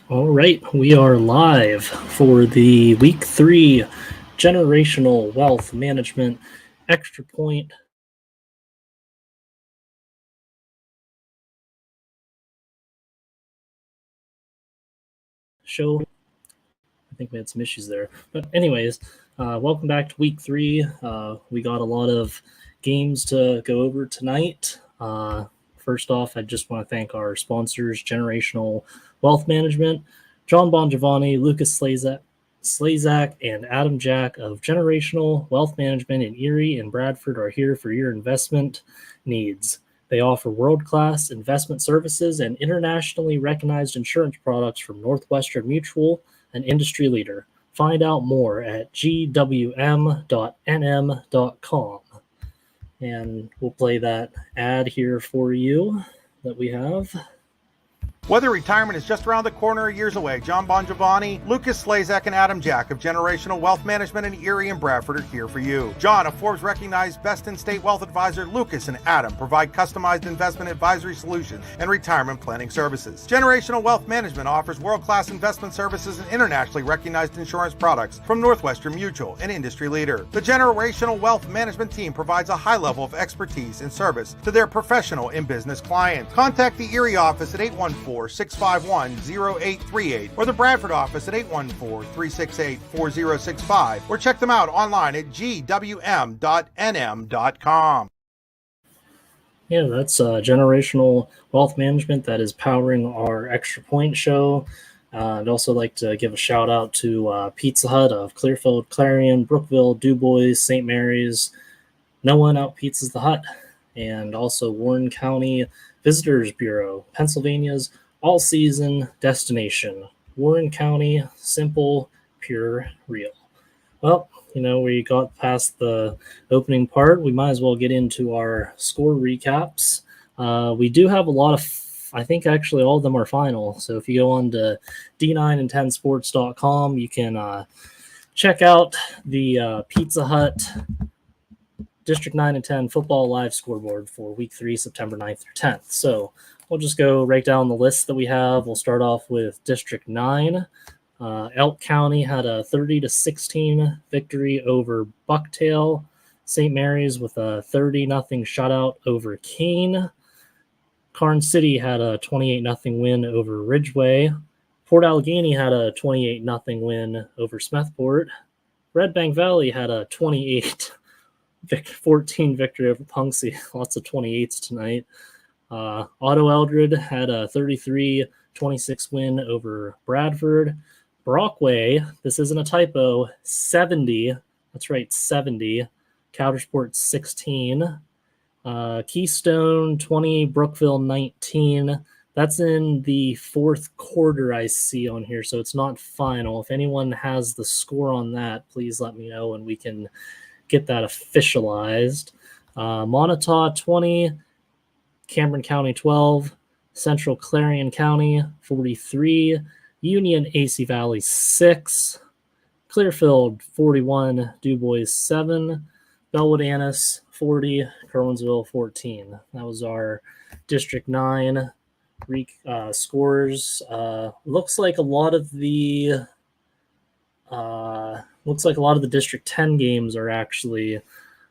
All right, we are live for the week 3 generational wealth management extra point show. I think we had some issues there. But anyways, welcome back to week 3. We got a lot of games to go over tonight. First off, I just want to thank our sponsors, Generational Wealth Management, John Bongiovanni, Lucas Slazak, and Adam Jack of Generational Wealth Management in Erie and Bradford are here for your investment needs. They offer world-class investment services and internationally recognized insurance products from Northwestern Mutual, an industry leader. Find out more at gwm.nm.com. And we'll play that ad here for you that we have. Whether retirement is just around the corner or years away, John Bongiovanni, Lucas Slazak, and Adam Jack of Generational Wealth Management in Erie and Bradford are here for you. John, a Forbes-recognized best-in-state wealth advisor, Lucas and Adam provide customized investment advisory solutions and retirement planning services. Generational Wealth Management offers world-class investment services and internationally recognized insurance products from Northwestern Mutual, an industry leader. The Generational Wealth Management team provides a high level of expertise and service to their professional and business clients. Contact the Erie office at 814-651-0838 or the Bradford office at 814-368-4065 or check them out online at gwm.nm.com. Yeah, that's Generational Wealth Management that is powering our Extra Point show. I'd also like to give a shout out to Pizza Hut of Clearfield, Clarion, Brookville, DuBois, St. Mary's. No one out pizzas the Hut. And also Warren County Visitors Bureau, Pennsylvania's all-season destination. Warren County, simple, pure, real. Well, we got past the opening part. We might as well get into our score recaps. We do have a lot of, I think actually all of them are final. So if you go on to d9and10sports.com, you can check out the Pizza Hut District 9 and 10 football live scoreboard for week 3, September 9th through 10th. So we'll just go right down the list that we have. We'll start off with District 9. Elk County had a 30-16 victory over Bucktail. St. Mary's with a 30-0 shutout over Keene. Karn City had a 28-0 win over Ridgeway. Port Allegheny had a 28-0 win over Smethport. Red Bank Valley had a 14 victory over Punxsutawney. Lots of 28s tonight. Otto Eldred had a 33-26 win over Bradford. Brockway, this isn't a typo, 70. That's right, 70. Coudersport 16. Keystone 20, Brookville 19. That's in the fourth quarter I see on here, so it's not final. If anyone has the score on that, please let me know and we can get that officialized. Montauk 20, Cameron County 12, Central Clarion County 43, Union AC Valley 6, Clearfield 41, DuBois 7, Bellwood Annis 40, Kerwinsville 14. That was our District 9 scores. Looks like a lot of the District 10 games are actually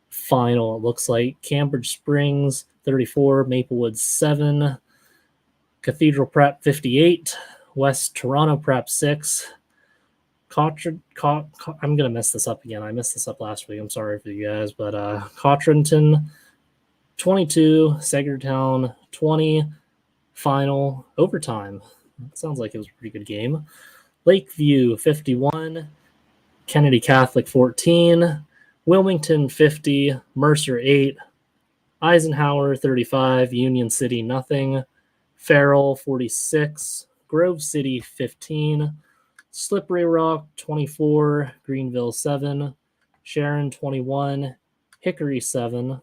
final. It looks like Cambridge Springs 34, Maplewood 7, Cathedral Prep 58, West Toronto Prep 6, I'm going to mess this up again. I messed this up last week. I'm sorry for you guys, but Cottrenton 22, Sagertown 20, final overtime. That sounds like it was a pretty good game. Lakeview 51, Kennedy Catholic 14, Wilmington 50, Mercer 8, Eisenhower 35, Union City nothing, Farrell 46, Grove City 15, Slippery Rock 24, Greenville 7, Sharon 21, Hickory 7,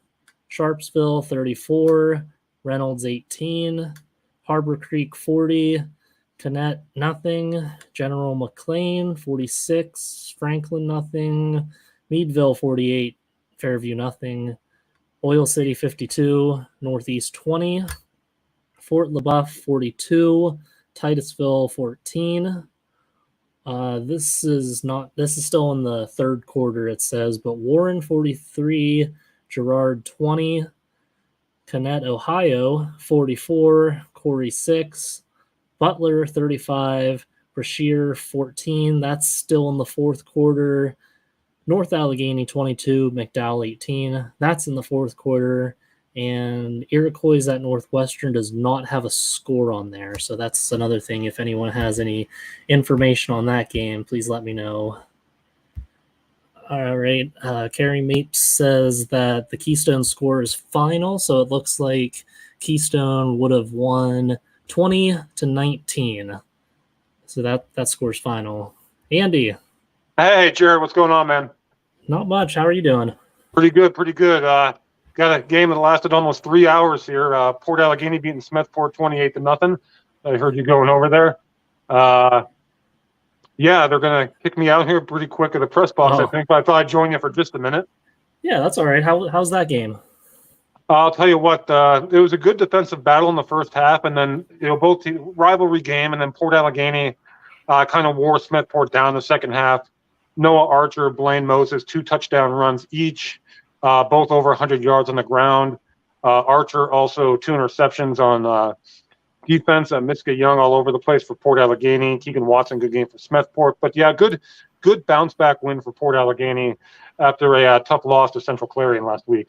Sharpsville 34, Reynolds 18, Harbor Creek 40, Connett nothing, General McLean 46, Franklin nothing, Meadville 48, Fairview nothing, Oil City 52, Northeast 20, Fort LaBeouf 42, Titusville 14. This is still in the third quarter, it says, but Warren 43, Girard 20, Connett, Ohio 44, Corey 6, Butler 35, Brashear 14. That's still in the fourth quarter. North Allegheny 22, McDowell 18. That's in the fourth quarter. And Iroquois at Northwestern does not have a score on there. So that's another thing. If anyone has any information on that game, please let me know. All right. Carrie Mapes says that the Keystone score is final. So it looks like Keystone would have won 20-19. So that score's final. Andy. Hey, Jared, what's going on, man? Not much. How are you doing? Pretty good. Got a game that lasted almost 3 hours here. Port Allegheny beating Smethport 28-0. I heard you going over there. Yeah, they're going to kick me out here pretty quick at the press box, I think, but I thought I'd join you for just a minute. Yeah, that's all right. How's that game? I'll tell you what, it was a good defensive battle in the first half, and then both rivalry game, and then Port Allegheny kind of wore Smethport down the second half. Noah Archer, Blaine Moses, 2 touchdown runs each, both over 100 yards on the ground. Archer also 2 interceptions on defense. Miska Young all over the place for Port Allegheny. Keegan Watson, good game for Smethport. But yeah, good bounce back win for Port Allegheny after a tough loss to Central Clarion last week.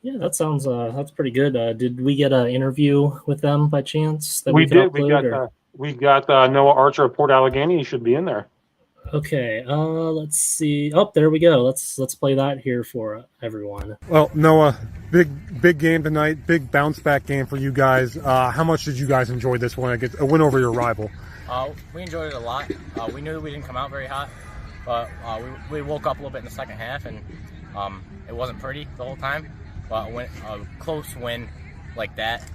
Yeah, that sounds that's pretty good. Did we get an interview with them by chance? We did. We got Noah Archer of Port Allegheny. He should be in there. Okay, let's see. Oh, there we go. Let's play that here for everyone. Well, Noah, big game tonight. Big bounce back game for you guys. How much did you guys enjoy this one? A win over your rival. We enjoyed it a lot. We knew that we didn't come out very hot, but we woke up a little bit in the second half, and it wasn't pretty the whole time. But when a close win like that,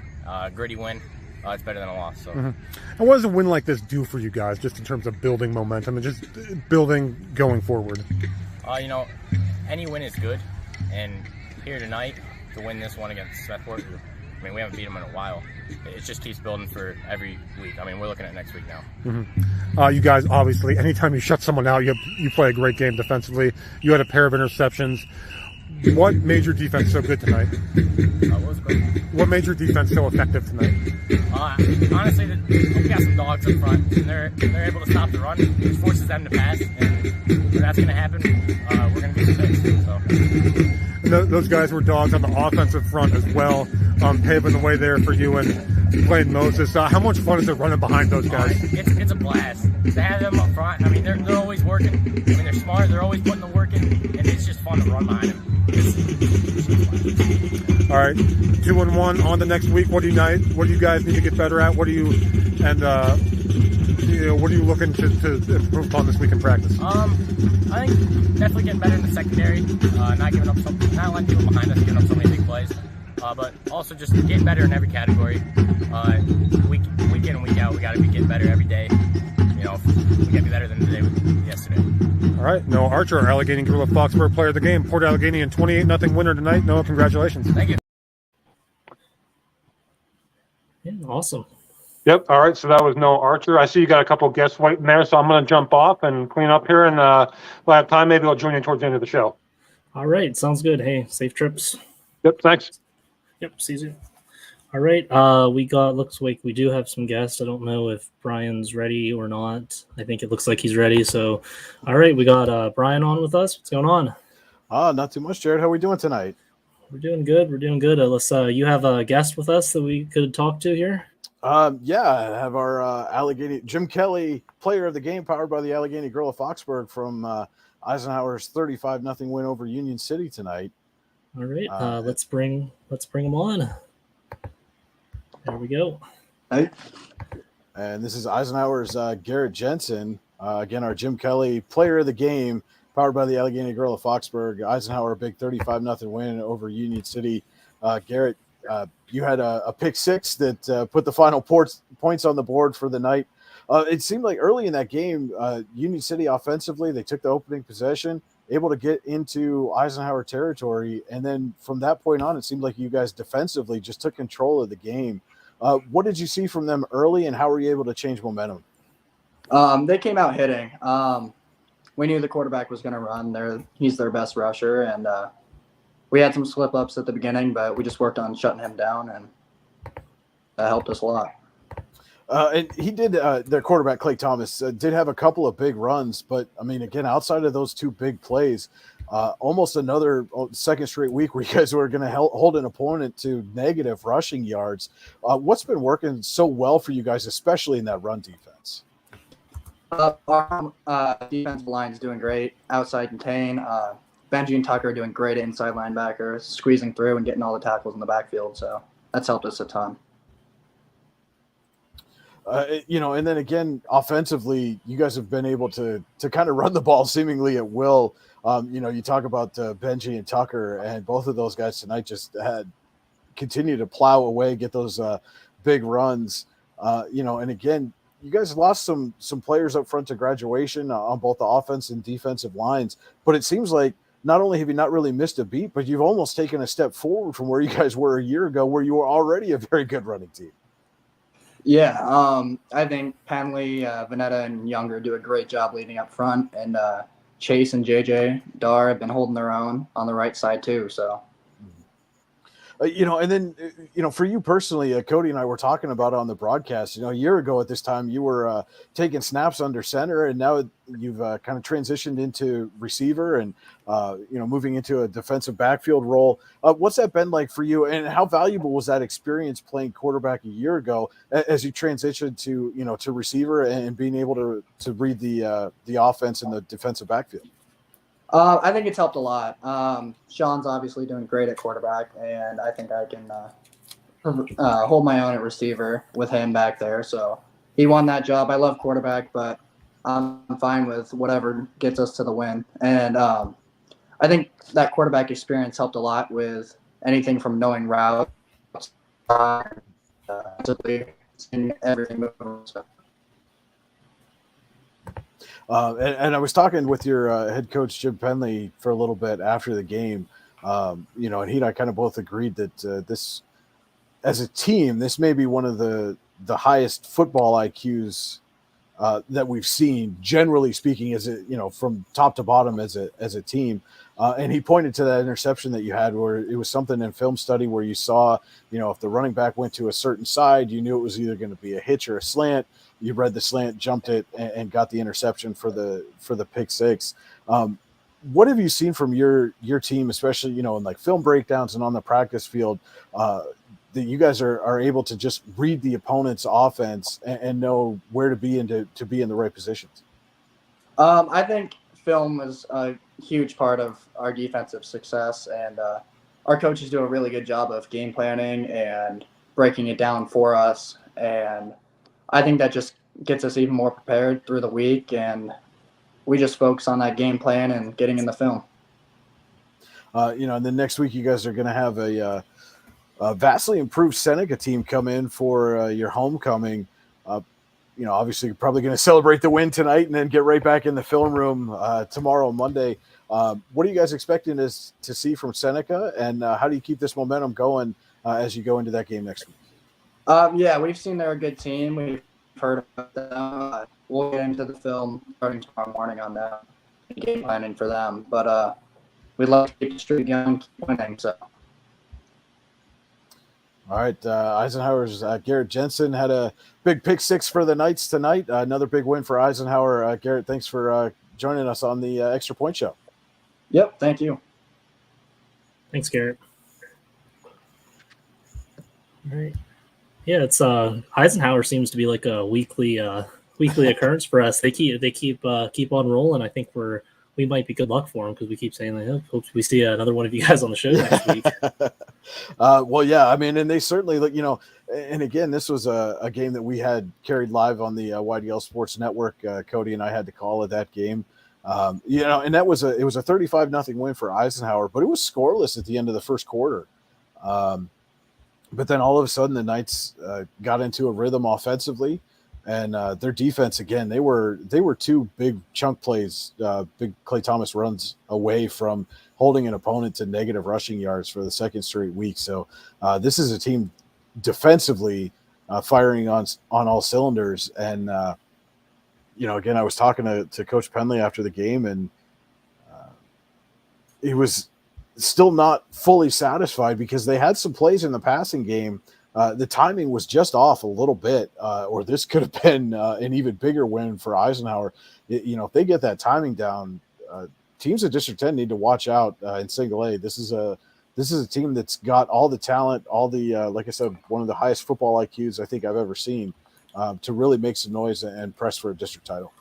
gritty win, it's better than a loss. So. Mm-hmm. And what does a win like this do for you guys, just in terms of building momentum and just building going forward? Any win is good, and here tonight to win this one against Smethport, we haven't beat them in a while. It just keeps building for every week. We're looking at next week now. Mm-hmm. You guys, obviously, anytime you shut someone out, you play a great game defensively. You had a pair of interceptions. What made your defense so good tonight? What made your defense so effective tonight? Honestly, we got some dogs up front, and they're able to stop the run, which forces them to pass. And when that's going to happen, we're going to get the fix. So. And those guys were dogs on the offensive front as well, paving the way there for you and Blaine Moses. How much fun is it running behind those guys? It's a blast to have them up front. They're always working. They're smart. They're always putting the work in, and it's just fun to run behind them. All right, 2-1 on the next week. What do you guys need to get better at? What are you looking to improve upon this week in practice? I think definitely getting better in the secondary, not letting people behind us giving up so many big plays, but also just getting better in every category. Week in and week out, we got to be getting better every day. We got to be better than yesterday. All right, Noah Archer, our Allegheny Gorilla Foxborough player of the game. Port Allegheny and 28-0 winner tonight. Noah, congratulations. Thank you. Yeah, awesome. Yep. All right. So that was Noah Archer. I see you got a couple of guests waiting there, so I'm going to jump off and clean up here. And we'll have time. Maybe I'll join you towards the end of the show. All right. Sounds good. Hey, safe trips. Yep. Thanks. Yep. See you soon. All right. Looks like we do have some guests. I don't know if Brian's ready or not. I think it looks like he's ready. So, all right. We got Brian on with us. What's going on? Not too much, Jared. How are we doing tonight? We're doing good. You have a guest with us that we could talk to here? Yeah, I have our Allegheny Jim Kelly, player of the game, powered by the Allegheny Girl of Foxburg from Eisenhower's 35-0 win over Union City tonight. All right, let's bring him on. There we go. Hey, and this is Eisenhower's Garrett Jensen. Again, our Jim Kelly, player of the game, powered by the Allegheny Girl of Foxburg. Eisenhower, big 35-0 win over Union City. Garrett, you had a pick six that put the final points on the board for the night. It seemed like early in that game, Union City offensively, they took the opening possession, able to get into Eisenhower territory. And then from that point on, it seemed like you guys defensively just took control of the game. What did you see from them early, and how were you able to change momentum? They came out hitting. We knew the quarterback was going to run. He's their best rusher, and we had some slip-ups at the beginning, but we just worked on shutting him down, and that helped us a lot. And he did, their quarterback, Clay Thomas, did have a couple of big runs, but, I mean, again, outside of those two big plays, almost another second straight week where you guys were going to hold an opponent to negative rushing yards. What's been working so well for you guys, especially in that run defense? Our defensive line is doing great. Outside contain. Benji and Tucker are doing great inside linebacker, squeezing through and getting all the tackles in the backfield. So that's helped us a ton. And then again, offensively, you guys have been able to kind of run the ball seemingly at will. You talk about Benji and Tucker, and both of those guys tonight just continue to plow away, get those big runs. And again, you guys lost some players up front to graduation on both the offense and defensive lines, but it seems like not only have you not really missed a beat, but you've almost taken a step forward from where you guys were a year ago, where you were already a very good running team. Yeah, I think Penley, Vanetta, and Younger do a great job leading up front, and Chase and JJ Dar have been holding their own on the right side too. So, and then for you personally, Cody and I were talking about on the broadcast. A year ago at this time, you were taking snaps under center, and now you've kind of transitioned into receiver and moving into a defensive backfield role. What's that been like for you, and how valuable was that experience playing quarterback a year ago as you transitioned to receiver and being able to read the offense in the defensive backfield? I think it's helped a lot. Sean's obviously doing great at quarterback, and I think I can hold my own at receiver with him back there. So he won that job. I love quarterback, but I'm fine with whatever gets us to the win. And I think that quarterback experience helped a lot with anything from knowing routes, seeing everything moving. So. And I was talking with your head coach, Jim Penley, for a little bit after the game, and he and I kind of both agreed that this, as a team, this may be one of the highest football IQs that we've seen, generally speaking, from top to bottom as a team. And he pointed to that interception that you had, where it was something in film study where you saw, if the running back went to a certain side, you knew it was either going to be a hitch or a slant. You read the slant, jumped it, and got the interception for the pick six. What have you seen from your team, especially in like film breakdowns and on the practice field, that you guys are able to just read the opponent's offense and know where to be and to be in the right positions? I think film is a huge part of our defensive success, and our coaches do a really good job of game planning and breaking it down for us. And I think that just gets us even more prepared through the week, and we just focus on that game plan and getting in the film. And then next week you guys are going to have a vastly improved Seneca team come in for your homecoming. Obviously you're probably going to celebrate the win tonight and then get right back in the film room tomorrow, Monday. What are you guys expecting to see from Seneca, and how do you keep this momentum going as you go into that game next week? Yeah, we've seen they're a good team. We've heard about them. We'll get into the film starting tomorrow morning on them, game planning for them. But we'd love to keep the streak going, keep winning. So. All right, Eisenhower's Garrett Jensen had a big pick six for the Knights tonight. Another big win for Eisenhower. Garrett, thanks for joining us on the Extra Point Show. Yep, thank you. Thanks, Garrett. All right. Yeah, it's Eisenhower seems to be like a weekly occurrence for us. They keep on rolling. I think we might be good luck for them because we keep saying that. Hope we see another one of you guys on the show next week. Well, yeah, I mean, and they certainly look, and again, this was a game that we had carried live on the YDL Sports Network. Cody and I had to call it that game. And it was a 35-0 win for Eisenhower, but it was scoreless at the end of the first quarter. But then all of a sudden the Knights got into a rhythm offensively, and their defense, again, they were two big chunk plays, big Clay Thomas runs away from holding an opponent to negative rushing yards for the second straight week. So this is a team defensively firing on all cylinders. And again, I was talking to Coach Penley after the game, and he was still not fully satisfied because they had some plays in the passing game. The timing was just off a little bit, or this could have been an even bigger win for Eisenhower. If they get that timing down, teams at District 10 need to watch out in Single A. This is a team that's got all the talent, all the like I said, one of the highest football IQs I think I've ever seen to really make some noise and press for a district title.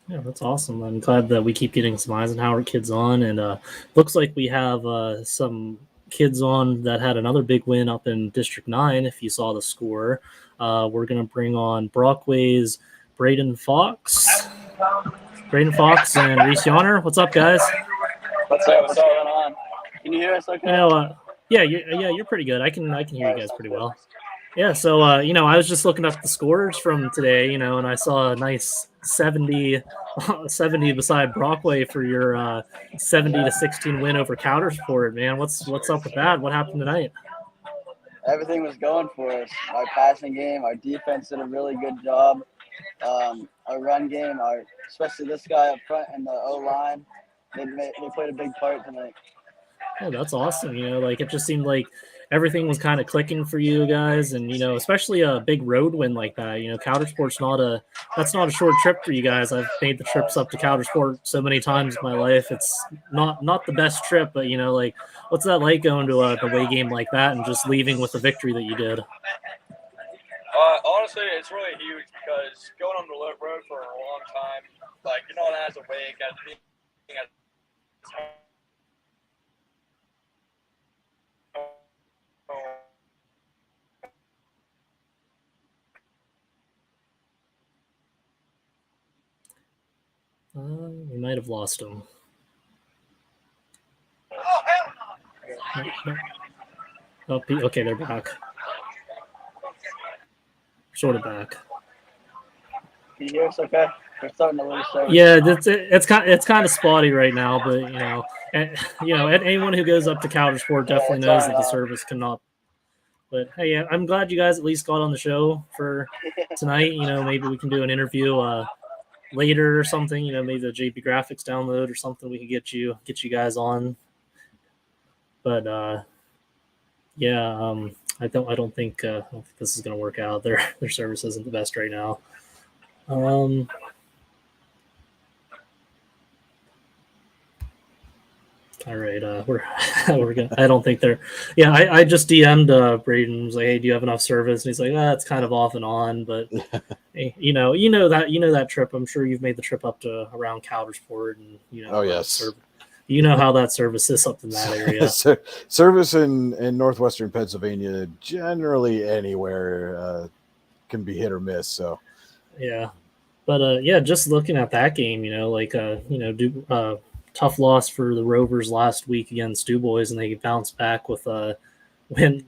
Yeah, that's awesome. I'm glad that we keep getting some Eisenhower kids on, and looks like we have some kids on that had another big win up in District 9, if you saw the score. We're going to bring on Brockway's Braden Fox and Reese Yonner. What's up, guys? What's going on? Can you hear us okay? You're pretty good. I can hear you guys pretty well. Yeah, so I was just looking up the scores from today, and I saw a nice 70 beside Brockway for your 70-16 win over Coudersport. Man, what's up with that? What happened tonight? Everything was going for us. Our passing game, our defense did a really good job. Our run game, especially this guy up front and the O-line, they played a big part tonight. Yeah, that's awesome. It just seemed like everything was kind of clicking for you guys, and especially a big road win like that. Coudersport's that's not a short trip for you guys. I've made the trips up to Coudersport so many times in my life. It's not the best trip, but what's that like going to a away game like that and just leaving with the victory that you did? Honestly, it's really huge because going on the road for a long time, you're not as awake as being at We might have lost him. Oh, okay, they're back. Sort of back. Can you hear us okay? We're starting to lose service. Yeah, it's kind of spotty right now, but anyone who goes up to Coudersport definitely knows that the service cannot. But hey, I'm glad you guys at least got on the show for tonight. Maybe we can do an interview later or something. Maybe the JP Graphics download or something. We can get you guys on. But I don't think this is going to work out. Their service isn't the best right now. All right, we're gonna. I don't think they're. Yeah, I just DM'd Braden. Was like, hey, do you have enough service? And he's like, it's kind of off and on, but hey, you know that trip. I'm sure you've made the trip up to around Coudersport, and Oh yes. You know how that service is up in that area. Service in northwestern Pennsylvania, generally anywhere, can be hit or miss. So yeah, but just looking at that game, tough loss for the Rovers last week against Du Bois, and they bounced back with a win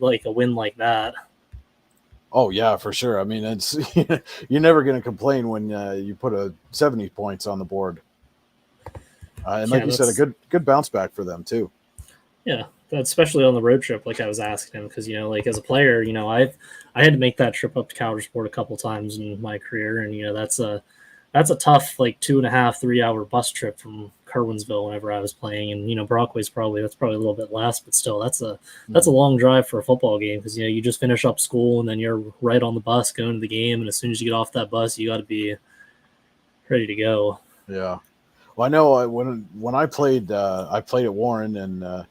like that. Oh yeah, for sure. I mean, it's you're never going to complain when you put 70 points on the board. And like you said, a good bounce back for them too. Yeah, especially on the road trip. Like I was asking him, because as a player, I had to make that trip up to Coudersport a couple times in my career, and that's a tough 2.5-3 hour bus trip from Kerwinsville whenever I was playing, and Brockway's probably a little bit less, but still that's a long drive for a football game, because you just finish up school and then you're right on the bus going to the game, and as soon as you get off that bus, you got to be ready to go. Yeah. Well, I know when I played at Warren, and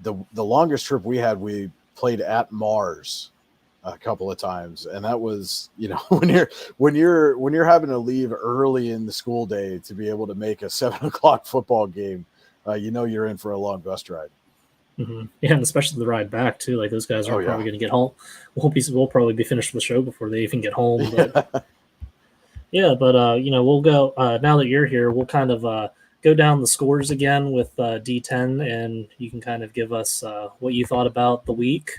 the longest trip we had, we played at Mars a couple of times, and that was when you're having to leave early in the school day to be able to make a 7:00 football game, you're in for a long bus ride. Mm-hmm. Yeah, and especially the ride back too. Those guys are probably going to get home. We'll probably be finished with the show before they even get home. But yeah, but we'll go now that you're here. We'll kind of go down the scores again with D10, and you can kind of give us what you thought about the week.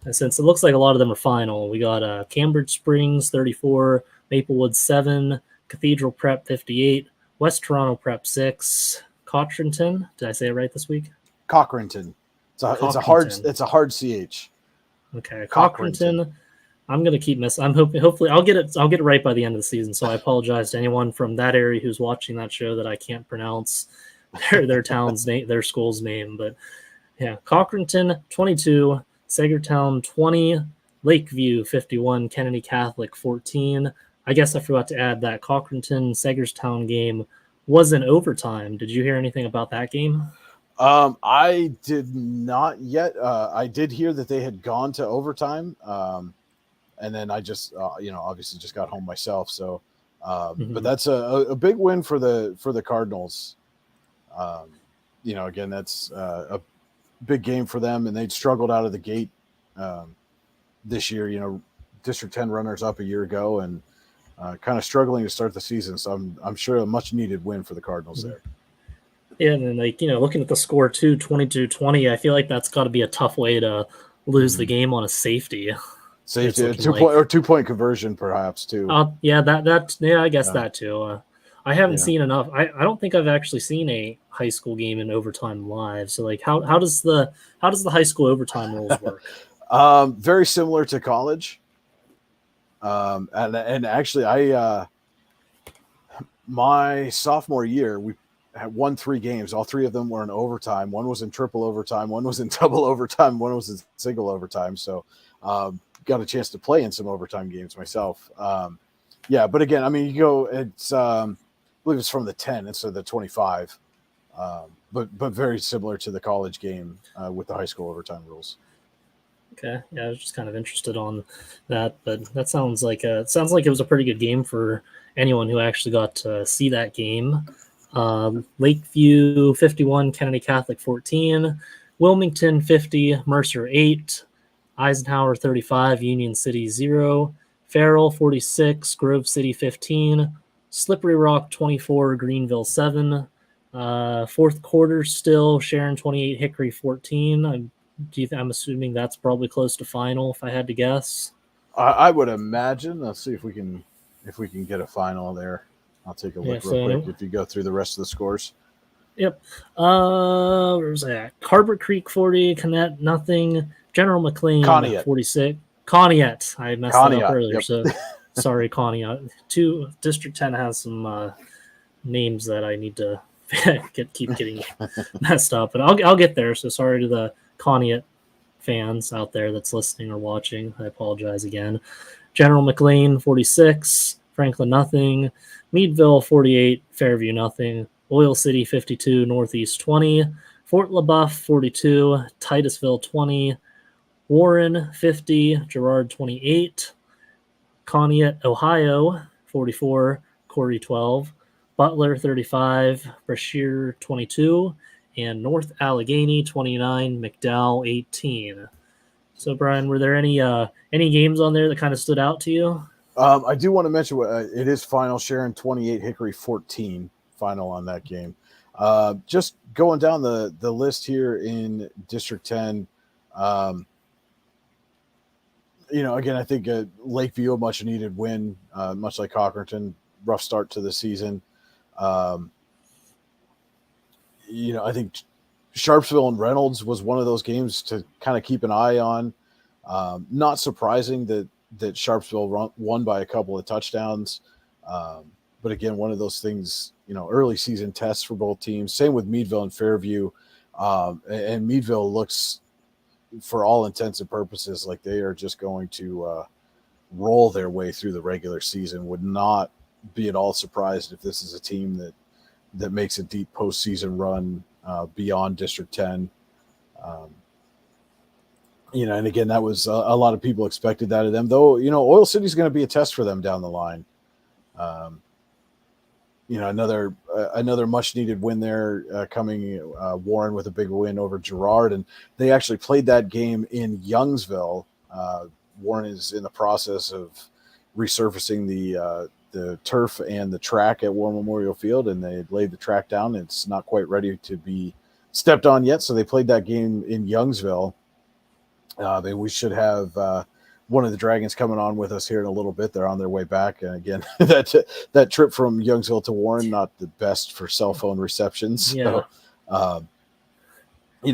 And since it looks like a lot of them are final, we got Cambridge Springs 34, Maplewood 7, Cathedral Prep 58, West Toronto Prep 6, Cochranton. Did I say it right this week? Cochranton. It's a hard CH. Okay, Cochranton I'm gonna keep missing. I'm hoping. Hopefully, I'll get it. I'll get it right by the end of the season. So I apologize to anyone from that area who's watching that show that I can't pronounce their town's name, their school's name. But yeah, Cochranton 22, Sagertown 20, Lakeview 51, Kennedy Catholic 14. I guess I forgot to add that Cochranton Sagerstown game was in overtime. Did you hear anything about that game? I did not yet. I did hear that they had gone to overtime. And then I just, obviously just got home myself. So, but that's a big win for the Cardinals. Again, that's a big game for them, and they'd struggled out of the gate this year. District 10 runners up a year ago, and kind of struggling to start the season. So I'm sure a much needed win for the Cardinals there. Yeah, and then looking at the score too, 22-20, I feel like that's got to be a tough way to lose the game on a safety. Safety, a 2-point conversion, perhaps too. I guess that too. I haven't seen enough. I don't think I've actually seen a high school game in overtime live. So how does the high school overtime rules work? Very similar to college. And actually, my sophomore year, we had won 3 games. All 3 of them were in overtime. One was in triple overtime. One was in double overtime. One was in single overtime. So. Got a chance to play in some overtime games myself. But again, I mean, you go, it's, I believe it's from the 10 instead of the 25, but very similar to the college game with the high school overtime rules. Okay. Yeah. I was just kind of interested on that, but that sounds like it was a pretty good game for anyone who actually got to see that game. Lakeview 51, Kennedy Catholic 14, Wilmington 50, Mercer 8, Eisenhower 35, Union City 0, Farrell 46, Grove City 15, Slippery Rock 24, Greenville 7. Fourth quarter still, Sharon 28, Hickory 14. I'm assuming that's probably close to final if I had to guess. I would imagine. Let's see if we can get a final there. I'll take a look real quick if you go through the rest of the scores. Yep. Where's that? Harbor Creek 40, Connect nothing. General McLean, Conneaut. 46. Conneaut. I messed that up earlier, yep. So sorry, Conneaut. District 10 has some names that I need to keep getting messed up, but I'll get there. So sorry to the Conneaut fans out there that's listening or watching. I apologize again. General McLean, 46. Franklin, nothing. Meadville, 48. Fairview, nothing. Oil City, 52. Northeast, 20. Fort LaBeouf, 42. Titusville, 20. Warren, 50, Girard, 28, Conneaut, Ohio, 44, Corey, 12, Butler, 35, Brashear, 22, and North Allegheny, 29, McDowell, 18. So, Brian, were there any games on there that kind of stood out to you? I do want to mention it is final. Sharon 28, Hickory 14, final on that game. Just going down the list here in District 10, again, I think Lakeview, a much-needed win, much like Cochranton, rough start to the season. I think Sharpsville and Reynolds was one of those games to kind of keep an eye on. Not surprising that Sharpsville won by a couple of touchdowns. But again, one of those things, early season tests for both teams. Same with Meadville and Fairview. And Meadville looks, for all intents and purposes, like they are just going to roll their way through the regular season. Would not be at all surprised if this is a team that makes a deep postseason run beyond District 10. And again, that was a lot of people expected that of them, though. Oil City's going to be a test for them down the line. Another much needed win there coming. Warren with a big win over Girard, and they actually played that game in Youngsville. Warren is in the process of resurfacing the turf and the track at War Memorial Field, and they laid the track down. It's not quite ready to be stepped on yet, so they played that game in Youngsville. We should have one of the Dragons coming on with us here in a little bit. They're on their way back. And again, that trip from Youngsville to Warren, not the best for cell phone receptions. Yeah. So,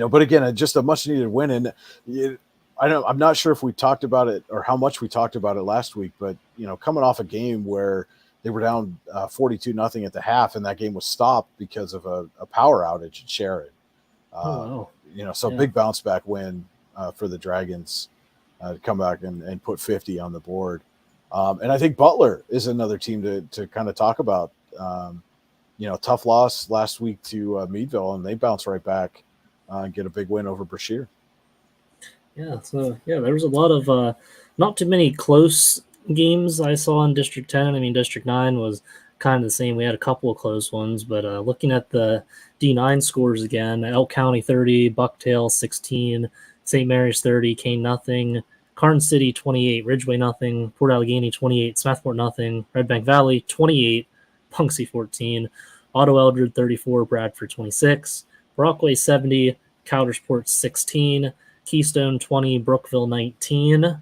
but again, just a much needed win. And I'm not sure if we talked about it or how much we talked about it last week, but coming off a game where they were down 42-0 at the half, and that game was stopped because of a power outage at Sharon. Wow. Big bounce back win for the Dragons to come back and put 50 on the board. And I think Butler is another team to kind of talk about. Tough loss last week to Meadville, and they bounce right back and get a big win over Brashear. Yeah, so there was a lot of not too many close games I saw in District 10. I mean, District 9 was kind of the same. We had a couple of close ones, but looking at the D9 scores again, Elk County 30, Bucktail 16, St. Mary's 30, Kane nothing, Karn City 28, Ridgeway nothing, Port Allegheny 28, Smethport nothing, Red Bank Valley 28, Punxsutawney 14, Otto Eldred 34, Bradford 26, Brockway 70, Coudersport 16, Keystone 20, Brookville 19,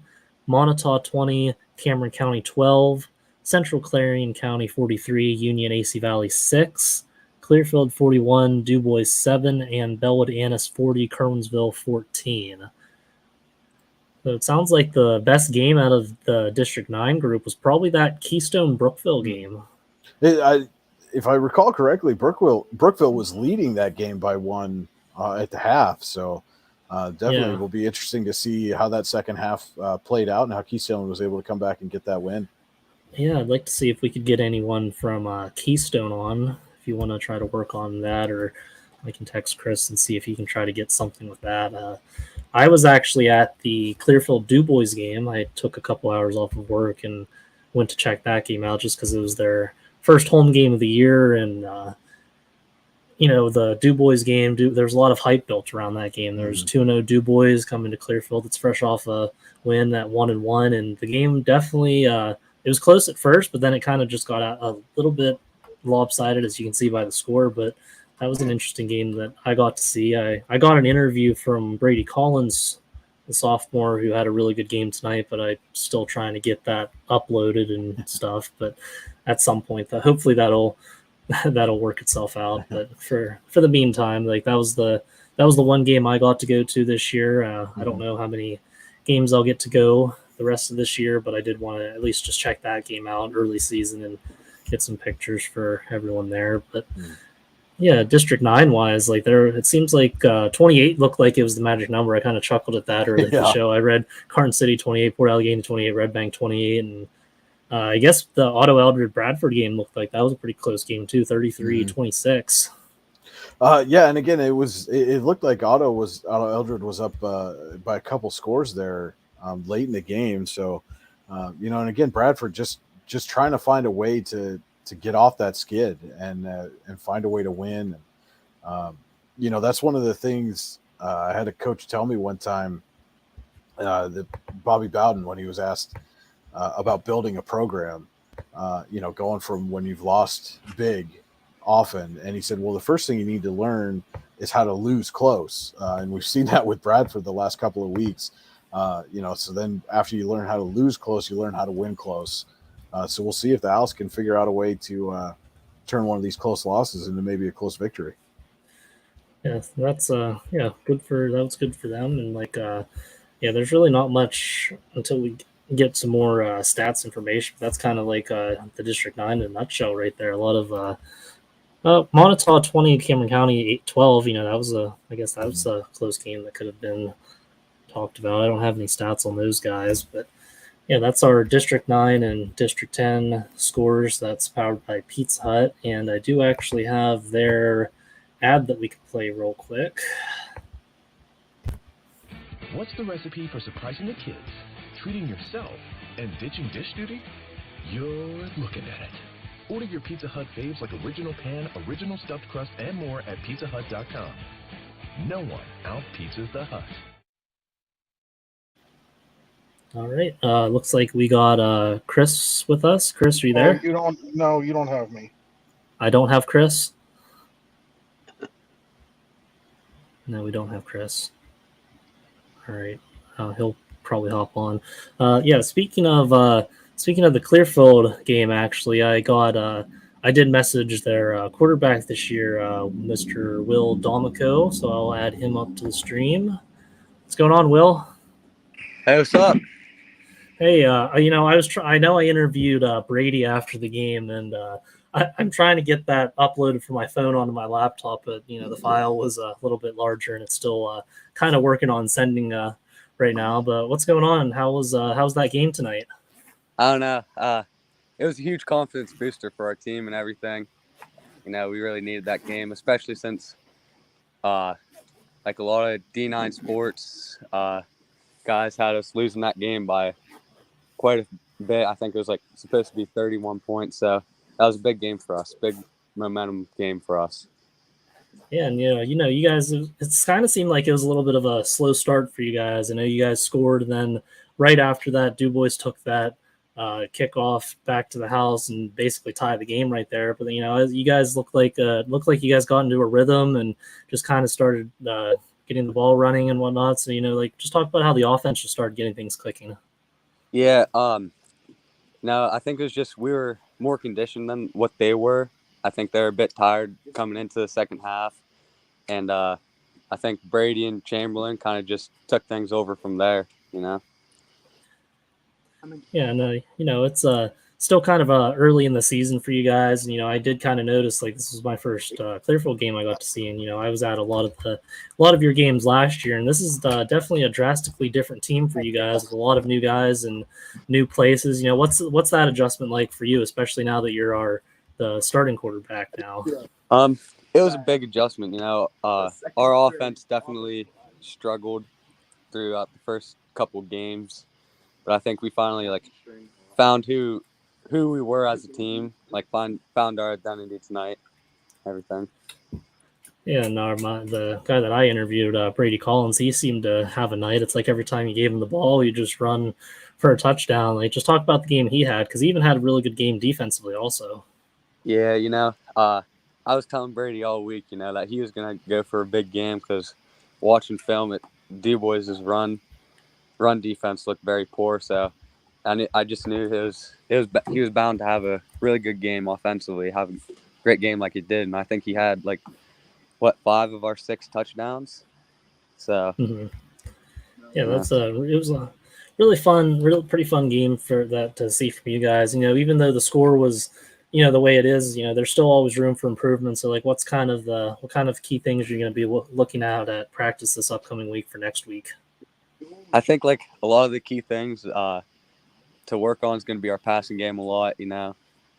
Montauk 20, Cameron County 12, Central Clarion County 43, Union AC Valley 6, Clearfield 41, DuBois 7, and Bellwood Annis 40, Kerwinsville 14. So it sounds like the best game out of the District 9 group was probably that Keystone Brookville game. If I recall correctly, Brookville was leading that game by 1 at the half, so definitely will be interesting to see how that second half played out and how Keystone was able to come back and get that win. Yeah, I'd like to see if we could get anyone from Keystone on, if you want to try to work on that, or I can text Chris and see if he can try to get something with that. I was actually at the Clearfield DuBois game. I took a couple hours off of work and went to check that game out just because it was their first home game of the year, and the DuBois game, there's a lot of hype built around that game. There's 2-0 DuBois coming to Clearfield. It's fresh off a win at 1-1, and the game definitely it was close at first, but then it kind of just got a little bit lopsided, as you can see by the score. But that was an interesting game that I got to see. I got an interview from Brady Collins, the sophomore, who had a really good game tonight, but I'm still trying to get that uploaded and stuff. But at some point, hopefully that'll work itself out. But for the meantime, that was the one game I got to go to this year. I don't know how many games I'll get to go the rest of this year, but I did want to at least just check that game out early season and get some pictures for everyone there. But yeah, District 9 wise, it seems like 28 looked like it was the magic number. I kind of chuckled at that early in the show. I read Karn City 28, Port Allegheny 28, Red Bank 28, and I guess the Otto Eldred Bradford game looked like that was a pretty close game too, 33-26. And again, it looked like Otto Eldred was up by a couple scores there late in the game. So, and again, Bradford just trying to find a way to get off that skid and find a way to win. That's one of the things I had a coach tell me one time, that Bobby Bowden, when he was asked about building a program, going from when you've lost big often. And he said, well, the first thing you need to learn is how to lose close. And we've seen that with Bradford the last couple of weeks. So then after you learn how to lose close, you learn how to win close. So we'll see if the Owls can figure out a way to turn one of these close losses into maybe a close victory. Yeah, that's good for them. And there's really not much until we get some more stats information. That's kind of like the District 9 in a nutshell right there. A lot of Montauk 20, Cameron County 8-12. That was a close game that could have been talked about. I don't have any stats on those guys, but yeah, that's our District 9 and District 10 scores. That's powered by Pizza Hut, and I do actually have their ad that we can play real quick. What's the recipe for surprising the kids, treating yourself, and ditching dish duty? You're looking at it. Order your Pizza Hut faves like original pan, original stuffed crust, and more at pizzahut.com. No one out-pizzas the Hut. All right. Looks like we got Chris with us. Chris, are you there? You don't have me. I don't have Chris? No, we don't have Chris. All right. He'll probably hop on. Speaking of the Clearfield game, actually, I did message their quarterback this year, Mr. Will Domico, so I'll add him up to the stream. What's going on, Will? Hey, what's up? Hey, I know I interviewed Brady after the game, and I'm trying to get that uploaded from my phone onto my laptop, but the file was a little bit larger, and it's still kind of working on sending right now. But what's going on? How's that game tonight? I don't know. It was a huge confidence booster for our team and everything. We really needed that game, especially since like a lot of D9 sports guys had us losing that game by quite a bit. I think it was like supposed to be 31 points. So that was a big game for us, big momentum game for us. Yeah, and you guys, it's kind of seemed like it was a little bit of a slow start for you guys. I know you guys scored, and then right after that, Dubois took that kickoff back to the house and basically tied the game right there. But you guys looked like you guys got into a rhythm and just kind of started getting the ball running and whatnot. So just talk about how the offense just started getting things clicking. Yeah. No, I think it was just we were more conditioned than what they were. I think they're a bit tired coming into the second half. And I think Brady and Chamberlain kind of just took things over from there, Yeah, and it's still kind of early in the season for you guys. And I did kind of notice like this was my first Clearfield game I got to see, and I was at a lot of your games last year, and this is definitely a drastically different team for you guys with a lot of new guys and new places. What's that adjustment like for you, especially now that you're the starting quarterback now? It was a big adjustment. Our offense definitely struggled throughout the first couple games, but I think we finally found who we were as a team, found our identity tonight, everything. Yeah, no, the guy that I interviewed, Brady Collins, he seemed to have a night. It's like every time you gave him the ball, you just run for a touchdown. Like, just talk about the game he had, because he even had a really good game defensively also. Yeah, I was telling Brady all week, that he was going to go for a big game because watching film, Dubois' run defense looked very poor. So I just knew he was bound to have a really good game offensively, have a great game like he did. And I think he had 5 of our 6 touchdowns. So yeah, it was a really fun, pretty fun game for that to see from you guys. Even though the score was the way it is, there's still always room for improvement. So what kind of key things you're going to be looking at practice this upcoming week for next week? I think a lot of the key things to work on is going to be our passing game a lot. Got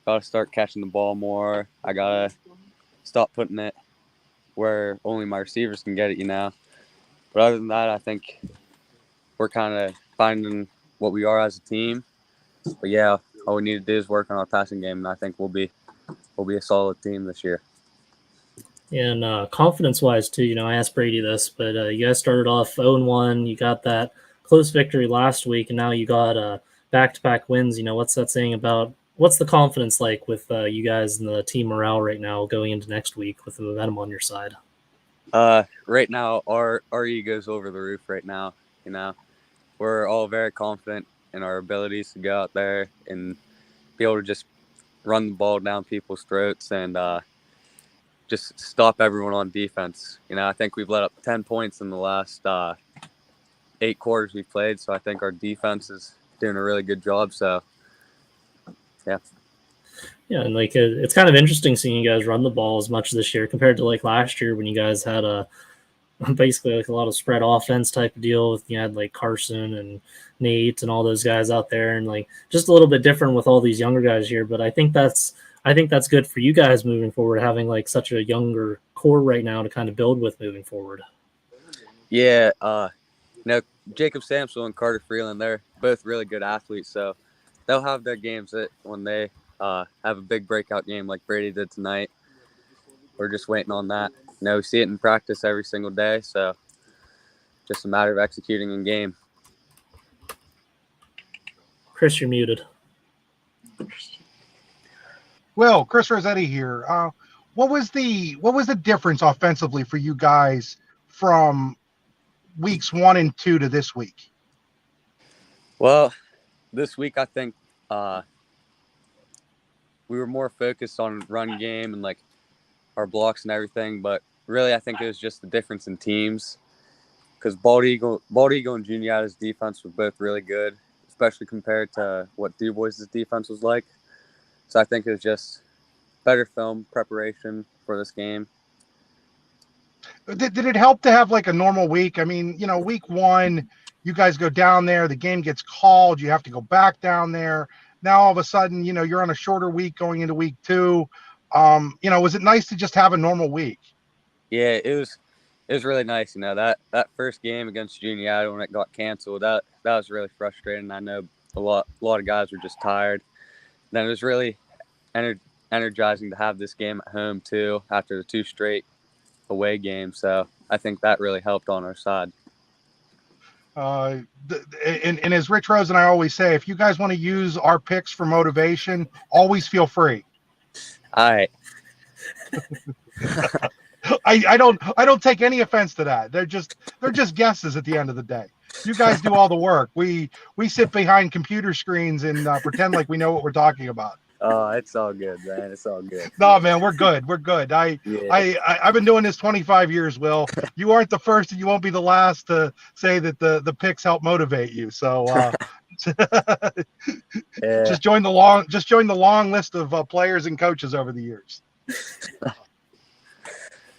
to start catching the ball more. I got to stop putting it where only my receivers can get it. But other than that, I think we're kind of finding what we are as a team. But yeah, all we need to do is work on our passing game, and I think we'll be a solid team this year. And confidence-wise too, I asked Brady this, but you guys started off 0-1. You got that close victory last week, and now you got back-to-back wins. What's that saying about what's the confidence like with you guys and the team morale right now going into next week with the momentum on your side? Right now, our ego's over the roof right now. We're all very confident in our abilities to go out there and be able to just run the ball down people's throats and just stop everyone on defense. I think we've let up 10 points in the last 8 quarters we've played, so I think our defense is doing a really good job. So, yeah. Yeah, and it's kind of interesting seeing you guys run the ball as much this year compared to last year when you guys had basically a lot of spread offense type of deal. You had Carson and Nate and all those guys out there, and just a little bit different with all these younger guys here. But I think that's good for you guys moving forward, having such a younger core right now to kind of build with moving forward. Yeah, Jacob Sampson and Carter Freeland, they're both really good athletes, so they'll have their games when they have a big breakout game like Brady did tonight. We're just waiting on that. We see it in practice every single day, so just a matter of executing in game. Chris, you're muted. Well, Chris Rossetti here. What was the difference offensively for you guys from weeks 1 and 2 to this week? Well, this week I think we were more focused on run game and our blocks and everything, but really I think it was just the difference in teams because Bald Eagle and Juniata's defense was both really good, especially compared to what Du Bois' defense was like. So I think it was just better film preparation for this game. Did it help to have like a normal week? I mean, week one, you guys go down there, the game gets called, you have to go back down there. Now all of a sudden, you're on a shorter week going into week two. Was it nice to just have a normal week? Yeah, it was really nice. That first game against Juniata when it got canceled, that was really frustrating. I know a lot of guys were just tired. Then it was really energizing to have this game at home too after the 2 straight away games. So I think that really helped on our side. And as Rich Rose and I always say, if you guys want to use our picks for motivation, always feel free. All right. I don't take any offense to that. They're just guesses at the end of the day. You guys do all the work. We sit behind computer screens and pretend like we know what we're talking about. Oh, it's all good, man. It's all good. No, man, we're good. We're good. I've been doing this 25 years, Will. You aren't the first and you won't be the last to say that the picks help motivate you. So yeah. just join the long list of players and coaches over the years.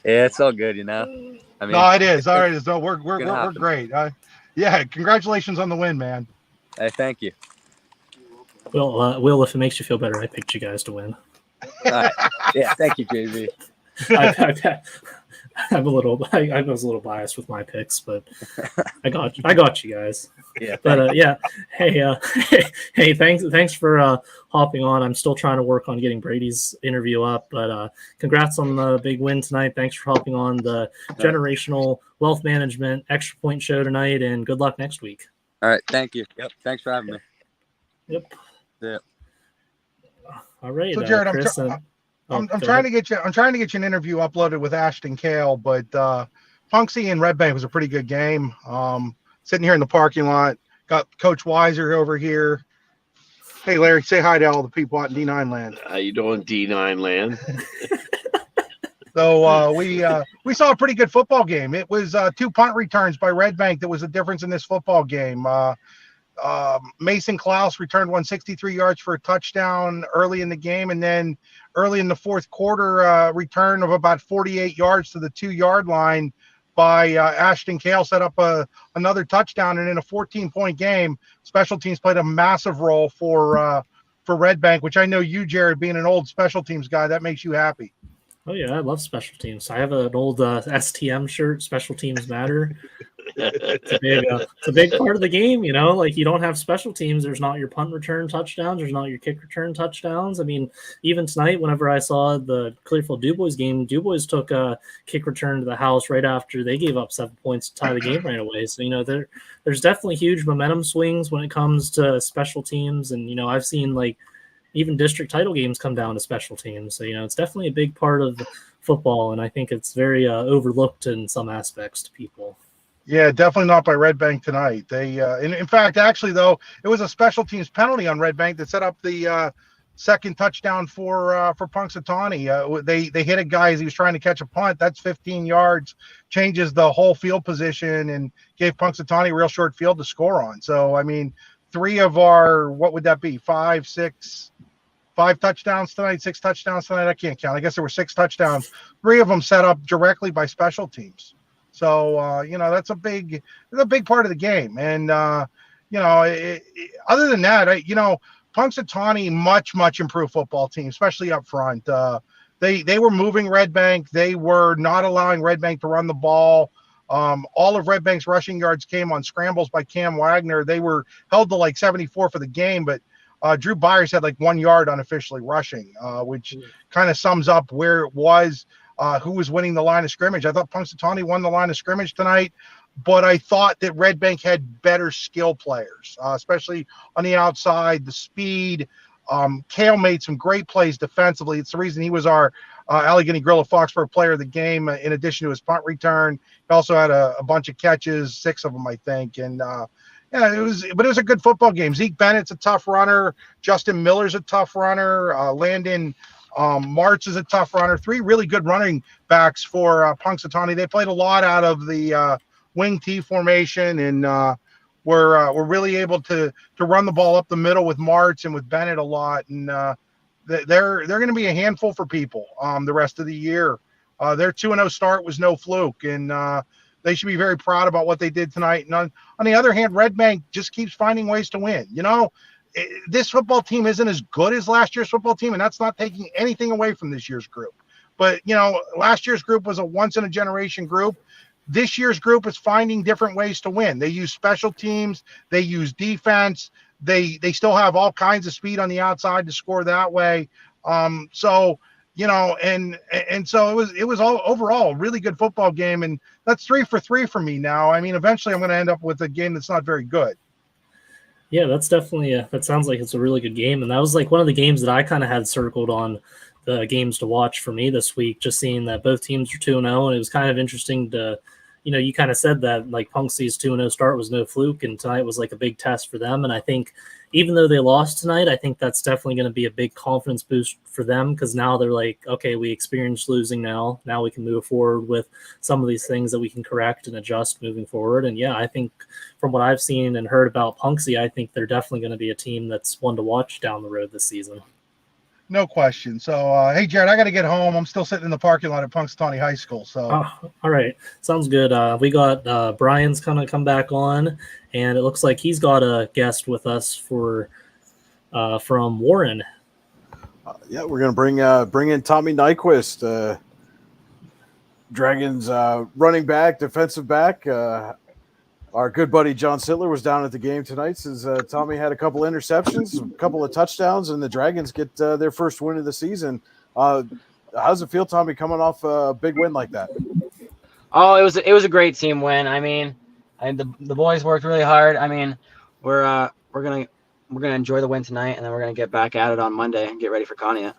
Yeah, it's all good, I mean, no, it is. All right, no, we're great. Yeah, congratulations on the win, man. Hey, thank you. Well, Will, if it makes you feel better, I picked you guys to win. Right. Yeah, thank you, JV. I was a little biased with my picks, but I got you guys. Yeah, but yeah, hey, thanks for hopping on. I'm still trying to work on getting Brady's interview up, but congrats on the big win tonight. Thanks for hopping on the Generational Wealth Management Extra Point Show tonight, and good luck next week. All right, thank you. Yep, thanks for having me. Yep. Yeah. All right. So Jared, Chris, I'm trying to get you an interview uploaded with Ashton Kale, but Punksy and Red Bank was a pretty good game. Sitting here in the parking lot, got Coach Weiser over here. Hey Larry, say hi to all the people out in D9 land. How you doing, D9 land? So we saw a pretty good football game. It was 2 punt returns by Red Bank that was the difference in this football game. Mason Klaus returned 163 yards for a touchdown early in the game, and then early in the fourth quarter, return of about 48 yards to the 2-yard line by Ashton Kale set up another touchdown, and in a 14-point game, special teams played a massive role for Red Bank, which I know you, Jared, being an old special teams guy, that makes you happy. Oh yeah, I love special teams. I have an old STM shirt, Special Teams Matter. It's a big part of the game, like you don't have special teams, there's not your punt return touchdowns, there's not your kick return touchdowns. I mean, even tonight, whenever I saw the Clearfield Du Bois game, Du Bois took a kick return to the house right after they gave up 7 points to tie the game right away. So, there's definitely huge momentum swings when it comes to special teams. And, I've seen like even district title games come down to special teams. So, it's definitely a big part of football. And I think it's very overlooked in some aspects to people. Yeah, definitely not by Red Bank tonight. They, in fact, actually though, it was a special teams penalty on Red Bank that set up the second touchdown for Punxsutawney. They hit a guy as he was trying to catch a punt. That's 15 yards, changes the whole field position, and gave Punxsutawney a real short field to score on. So I mean, 3 of our, what would that be? 5 touchdowns tonight, 6 touchdowns tonight. I can't count. I guess there were 6 touchdowns. 3 of them set up directly by special teams. So, that's a big part of the game. And, other than that, Punxsutawney, much improved football team, especially up front. They were moving Red Bank. They were not allowing Red Bank to run the ball. All of Red Bank's rushing yards came on scrambles by Cam Wagner. They were held to like 74 for the game, but Drew Byers had like 1 yard unofficially rushing, which kind of sums up where it was. Who was winning the line of scrimmage. I thought Punxsutawney won the line of scrimmage tonight, but I thought that Red Bank had better skill players, especially on the outside, the speed. Kale made some great plays defensively. It's the reason he was our Allegheny Gorilla Foxborough player of the game, in addition to his punt return. He also had a bunch of catches, 6 of them, I think. And it was a good football game. Zeke Bennett's a tough runner. Justin Miller's a tough runner. Landon March is a tough runner. 3 really good running backs for Punxsutawney. They played a lot out of the wing T formation, and we're really able to run the ball up the middle with Martz and with Bennett a lot, and they're going to be a handful for people the rest of the year. Their 2-0 start was no fluke, and they should be very proud about what they did tonight. And on the other hand, Red Bank just keeps finding ways to win. This football team isn't as good as last year's football team, and that's not taking anything away from this year's group. But, last year's group was a once-in-a-generation group. This year's group is finding different ways to win. They use special teams. They use defense. They still have all kinds of speed on the outside to score that way. So it was all overall a really good football game, and that's 3 for 3 for me now. I mean, eventually I'm going to end up with a game that's not very good. Yeah, that's definitely that sounds like it's a really good game, and that was like one of the games that I kind of had circled on the games to watch for me this week, just seeing that both teams were 2-0, and it was kind of interesting to, you kind of said that like Punksy's 2-0 start was no fluke, and tonight was like a big test for them. And I think even though they lost tonight, I think that's definitely going to be a big confidence boost for them, because now they're like, okay, we experienced losing now we can move forward with some of these things that we can correct and adjust moving forward. And yeah, I think from what I've seen and heard about Punksy, I think they're definitely going to be a team that's one to watch down the road this season. No question. So, hey, Jared, I got to get home. I'm still sitting in the parking lot at Punxsutawney High School. So, all right. Sounds good. We got Brian's going to come back on, and it looks like he's got a guest with us from Warren. Yeah, we're going to bring in Tommy Nyquist, Dragons running back, defensive back. Our good buddy John Sittler was down at the game tonight, since Tommy had a couple interceptions, a couple of touchdowns, and the Dragons get their first win of the season. How's it feel, Tommy, coming off a big win like that? Oh, it was a great team win. I mean, the boys worked really hard. I mean, we're gonna enjoy the win tonight, and then we're gonna get back at it on Monday and get ready for Conneaut.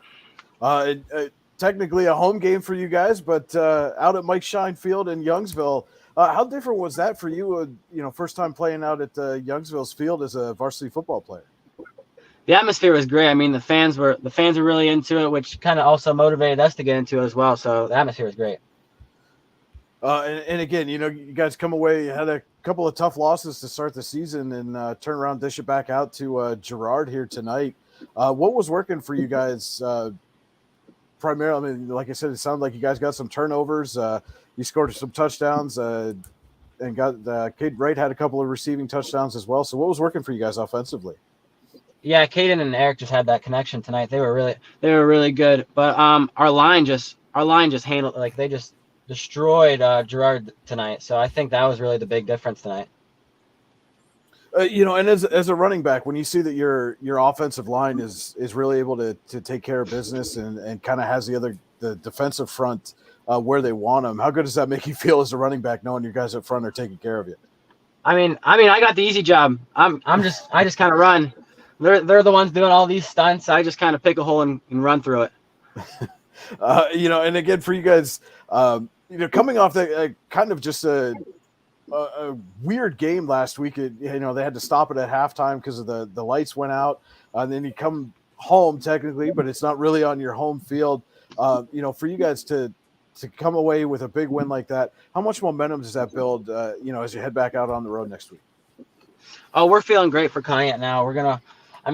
Technically a home game for you guys, but out at Mike Shine Field in Youngsville. How different was that for you? First time playing out at Youngsville's field as a varsity football player. The atmosphere was great. I mean, the fans were really into it, which kind of also motivated us to get into it as well. So the atmosphere was great. And again, you guys come away, had a couple of tough losses to start the season, and turn around, dish it back out to Girard here tonight. What was working for you guys? Primarily, I mean, like I said, it sounded like you guys got some turnovers. You scored some touchdowns, and got Cade Wright had a couple of receiving touchdowns as well. So what was working for you guys offensively? Yeah, Caden and Eric just had that connection tonight. They were really good. But our line just handled, like, they just destroyed Girard tonight. So I think that was really the big difference tonight. And as a running back, when you see that your offensive line is really able to take care of business and kind of has the defensive front where they want them, how good does that make you feel as a running back, knowing your guys up front are taking care of you? I mean, I got the easy job. I just kind of run. They're the ones doing all these stunts. I just kind of pick a hole and run through it. And again, for you guys, coming off that kind of just a weird game last week. They had to stop it at halftime because of the lights went out, and then you come home technically, but it's not really on your home field. For you guys to come away with a big win like that, how much momentum does that build? As you head back out on the road next week. Oh, we're feeling great for Conneaut now.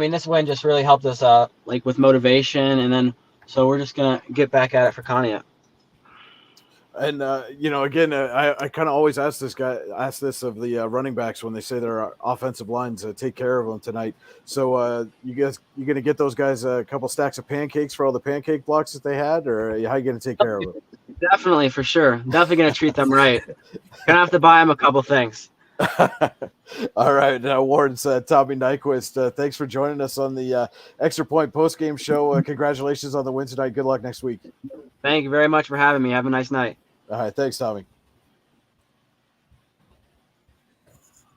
This win just really helped us with motivation, and then so we're just gonna get back at it for Conneaut. And again, I kind of always ask this of the running backs when they say their offensive lines take care of them tonight. So you gonna get those guys a couple stacks of pancakes for all the pancake blocks that they had, or how you gonna take care of them? Definitely, for sure. Definitely gonna treat them right. Gonna have to buy them a couple things. All right, Warren's Tommy Nyquist. Thanks for joining us on the Extra Point postgame show. Congratulations on the win tonight. Good luck next week. Thank you very much for having me. Have a nice night. All right, thanks, Tommy.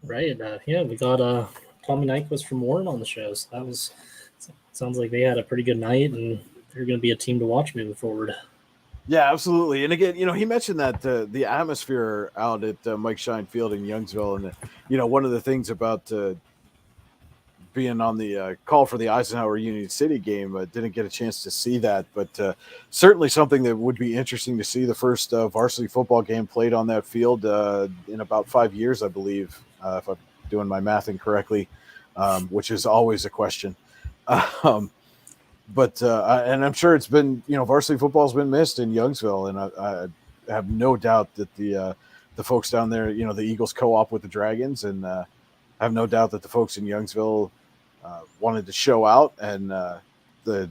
Right, we got Tommy Nyquist from Warren on the show. So sounds like they had a pretty good night, and they're going to be a team to watch moving forward. Yeah, absolutely. And again, he mentioned that the atmosphere out at Mike Shine Field in Youngsville, and one of the things about being on the call for the Eisenhower Union City game, didn't get a chance to see that, but certainly something that would be interesting to see. The first varsity football game played on that field in about 5 years, I believe, if I'm doing my math incorrectly, which is always a question. But I'm sure it's been, varsity football has been missed in Youngsville, and I have no doubt that the folks down there, the Eagles co-op with the Dragons, and I have no doubt that the folks in Youngsville wanted to show out, and the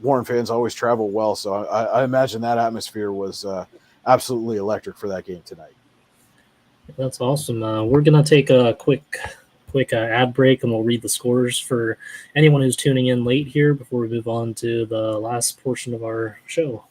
Warren fans always travel well, so I imagine that atmosphere was absolutely electric for that game tonight. That's awesome. We're gonna take a quick ad break, and we'll read the scores for anyone who's tuning in late here before we move on to the last portion of our show.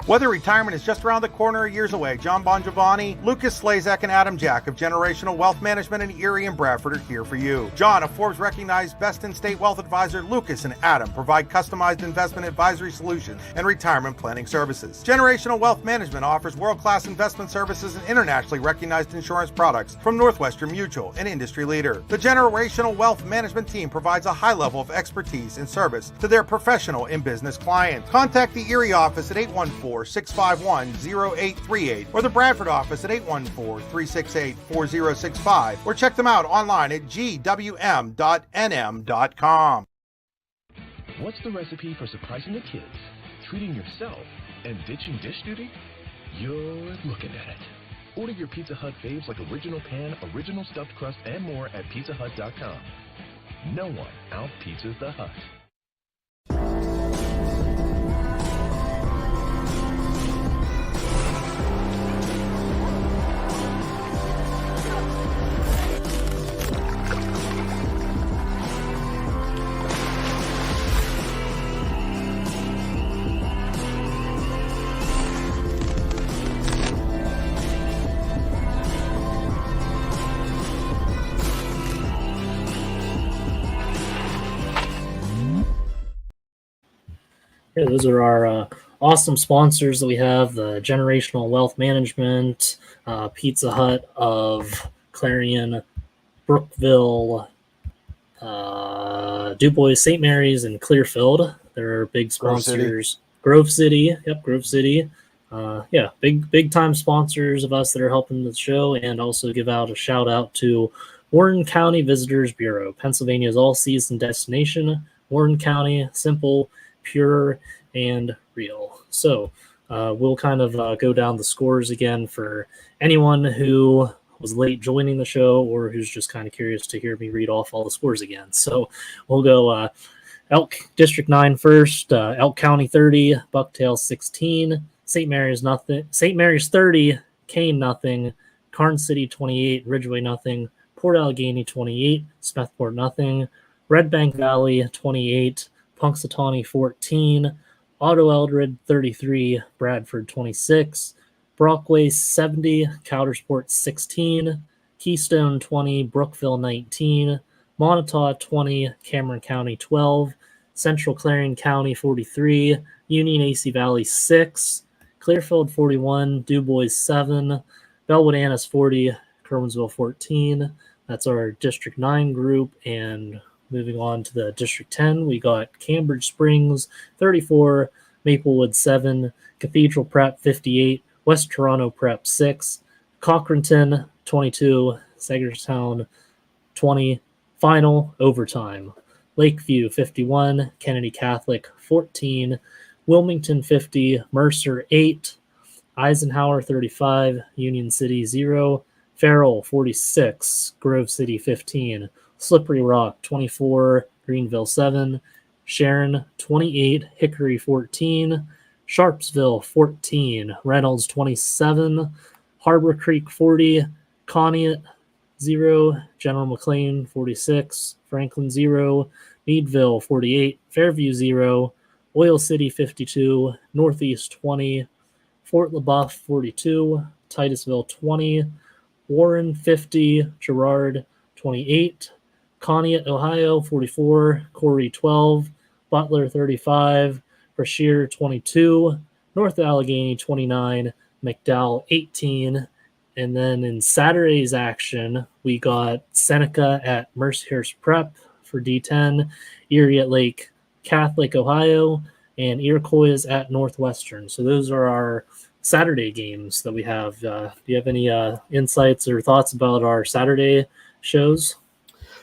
Whether retirement is just around the corner or years away, John Bongiovanni, Lucas Slazak, and Adam Jack of Generational Wealth Management in Erie and Bradford are here for you. John, a Forbes-recognized best-in-state wealth advisor, Lucas and Adam provide customized investment advisory solutions and retirement planning services. Generational Wealth Management offers world-class investment services and internationally recognized insurance products from Northwestern Mutual, an industry leader. The Generational Wealth Management team provides a high level of expertise and service to their professional and business clients. Contact the Erie office at 814-651-0838 or the Bradford office at 814-368-4065 or check them out online at gwm.nm.com. What's the recipe for surprising the kids, treating yourself, and ditching dish duty? You're looking at it. Order your Pizza Hut faves like original pan, original stuffed crust, and more at pizzahut.com. No one out-pizzas the Hut. Yeah, those are our awesome sponsors that we have: the Generational Wealth Management, Pizza Hut of Clarion, Brookville, DuBois, St. Mary's, and Clearfield. They're big sponsors. Grove City. Yep, Grove City. Yeah, big time sponsors of us that are helping the show, and also give out a shout out to Warren County Visitors Bureau, Pennsylvania's all-season destination. Warren County, simple, pure, and real. So we'll kind of go down the scores again for anyone who was late joining the show or who's just kind of curious to hear me read off all the scores again. So we'll go Elk District 9 first, Elk County 30, Bucktail 16, St. Mary's nothing, St. Mary's 30, Kane nothing, Karn City 28, Ridgeway nothing, Port Allegheny 28, Smethport nothing, Red Bank Valley 28, Punxsutawney 14, Otto Eldred 33, Bradford 26, Brockway 70, Coudersport 16, Keystone 20, Brookville 19, Montauk 20, Cameron County 12, Central Clarion County 43, Union AC Valley 6, Clearfield 41, DuBois 7, Bellwood Annis 40, Kerwinsville 14. That's our District 9 group. And moving on to the District 10, we got Cambridge Springs 34, Maplewood 7, Cathedral Prep 58, West Toronto Prep 6, Cochranton 22, Sagerstown 20, final overtime. Lakeview 51, Kennedy Catholic 14, Wilmington 50, Mercer 8, Eisenhower 35, Union City 0, Farrell 46, Grove City 15, Slippery Rock 24, Greenville 7, Sharon 28, Hickory 14, Sharpsville 14, Reynolds 27, Harbor Creek 40, Conneaut 0, General McLean 46, Franklin 0, Meadville 48, Fairview 0, Oil City 52, Northeast 20, Fort LaBeouf 42, Titusville 20, Warren 50, Girard 28, Conneaut, Ohio 44, Corey 12, Butler 35, Brashear 22, North Allegheny 29, McDowell 18, and then in Saturday's action, we got Seneca at Mercyhurst Prep for D10. Erie at Lake Catholic, Ohio, and Iroquois at Northwestern. So those are our Saturday games that we have. Do you have any insights or thoughts about our Saturday shows?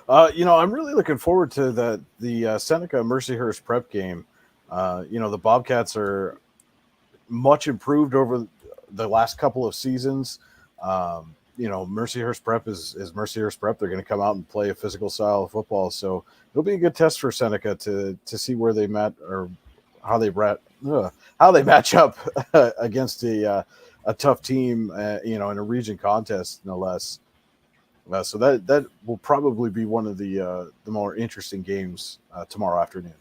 I'm really looking forward to the Seneca Mercyhurst prep game. The Bobcats are much improved over the last couple of seasons. Mercyhurst prep is Mercyhurst prep. They're going to come out and play a physical style of football. So it'll be a good test for Seneca to see where they met or how they match up against a tough team, in a region contest, no less. So that will probably be one of the more interesting games tomorrow afternoon.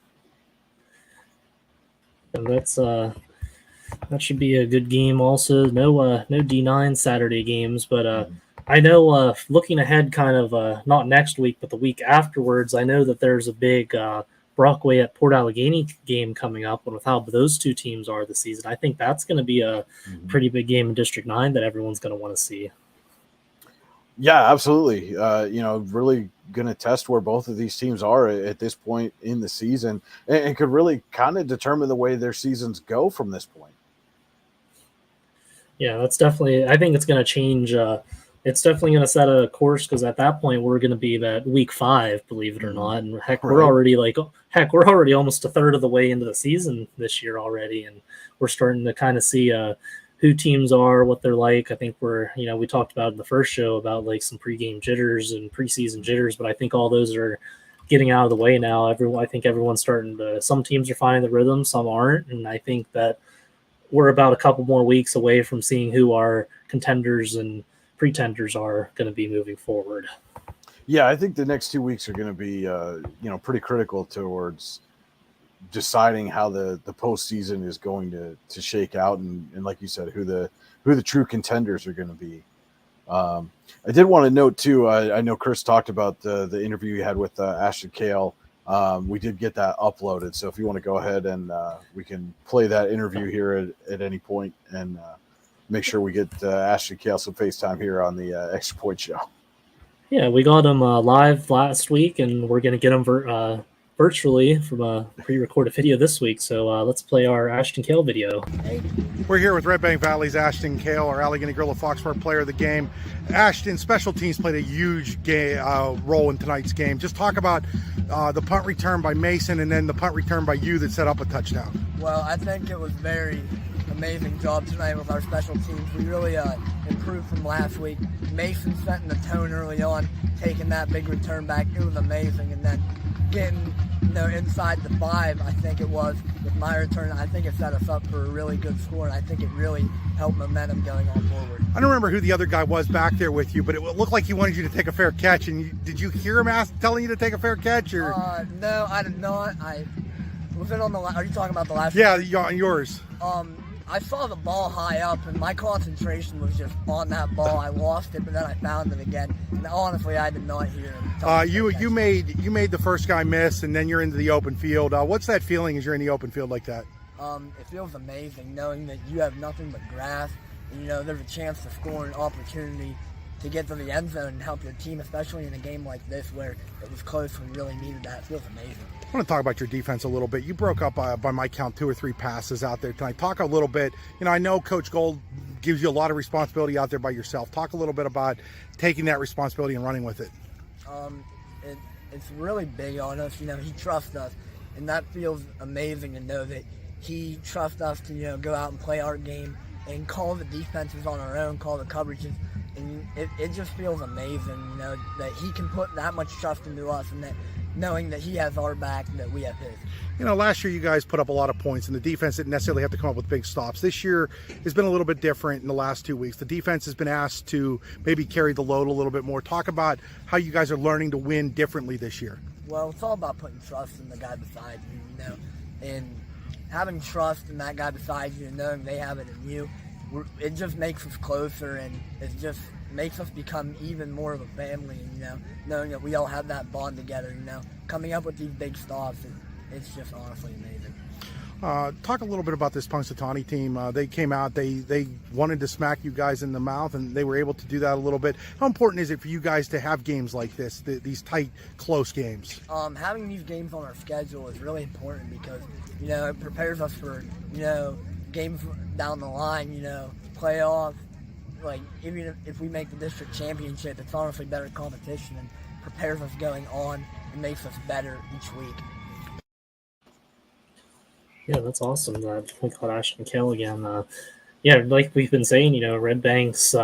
And that should be a good game. Also, no D9 Saturday games, but I know looking ahead, kind of not next week, but the week afterwards, I know that there's a big Brockway at Port Allegheny game coming up, and with how those two teams are this season, I think that's going to be a pretty big game in District 9 that everyone's going to want to see. Yeah, absolutely. Really going to test where both of these teams are at this point in the season, and could really kind of determine the way their seasons go from this point. Yeah, that's definitely. I think it's going to change. It's definitely going to set a course, because at that point we're going to be at week 5, believe it or not, and we're already we're already almost a third of the way into the season this year already, and we're starting to kind of see who teams are, what they're like. I think we talked about in the first show about like some pregame jitters and preseason jitters, but I think all those are getting out of the way now. I think everyone's starting to. Some teams are finding the rhythm, some aren't, and I think that we're about a couple more weeks away from seeing who our contenders and pretenders are going to be moving forward. Yeah, I think the next 2 weeks are going to be, pretty critical towards deciding how the postseason is going to shake out, and like you said, who the true contenders are going to be. I did want to note too. I know Chris talked about the interview you had with Ashton Kale. We did get that uploaded, so if you want to go ahead and we can play that interview here at any point, and make sure we get Ashton Kale some FaceTime here on the Extra Point Show. Yeah, we got him live last week, and we're going to get him virtually from a pre-recorded video this week. So let's play our Ashton Kale video. We're here with Red Bank Valley's Ashton Kale, our Allegheny Gorilla Foxfire player of the game. Ashton, special teams played a huge role in tonight's game. Just talk about the punt return by Mason, and then the punt return by you that set up a touchdown. Well, I think it was very amazing job tonight with our special teams. We really improved from last week. Mason setting the tone early on, taking that big return back. It was amazing. And then getting inside the 5, I think it was, with my return, I think it set us up for a really good score, and I think it really helped momentum going on forward. I don't remember who the other guy was back there with you, but it looked like he wanted you to take a fair catch. And did you hear him telling you to take a fair catch? Or? No, I did not. Was it on the? Are you talking about the last? Yeah, yours. I saw the ball high up, and my concentration was just on that ball. I lost it, but then I found it again. And honestly, I did not hear him. You made the first guy miss, and then you're into the open field. What's that feeling as you're in the open field like that? It feels amazing knowing that you have nothing but grass, and there's a chance to score an opportunity to get to the end zone and help your team, especially in a game like this where it was close and really needed that. It feels amazing. I want to talk about your defense a little bit. You broke up by my count 2 or 3 passes out there tonight. Talk a little bit. I know Coach Gold gives you a lot of responsibility out there by yourself. Talk a little bit about taking that responsibility and running with it. It's really big on us. He trusts us, and that feels amazing to know that he trusts us to go out and play our game and call the defenses on our own, call the coverages. And it just feels amazing, that he can put that much trust into us, and that knowing that he has our back and that we have his. Last year you guys put up a lot of points, and the defense didn't necessarily have to come up with big stops. This year has been a little bit different in the last 2 weeks. The defense has been asked to maybe carry the load a little bit more. Talk about how you guys are learning to win differently this year. Well, it's all about putting trust in the guy beside you, and having trust in that guy beside you and knowing they have it in you. It just makes us closer, and it just makes us become even more of a family, knowing that we all have that bond together, coming up with these big stops, it's just honestly amazing. Talk a little bit about this Punxsutawney team. They came out, they wanted to smack you guys in the mouth, and they were able to do that a little bit. How important is it for you guys to have games like this, these tight, close games? Having these games on our schedule is really important because, it prepares us for, games down the line, playoffs. Like, even if we make the district championship, it's honestly better competition and prepares us going on and makes us better each week. Yeah, that's awesome. We caught Ashton Kell again. Yeah, like we've been saying, Red Bank's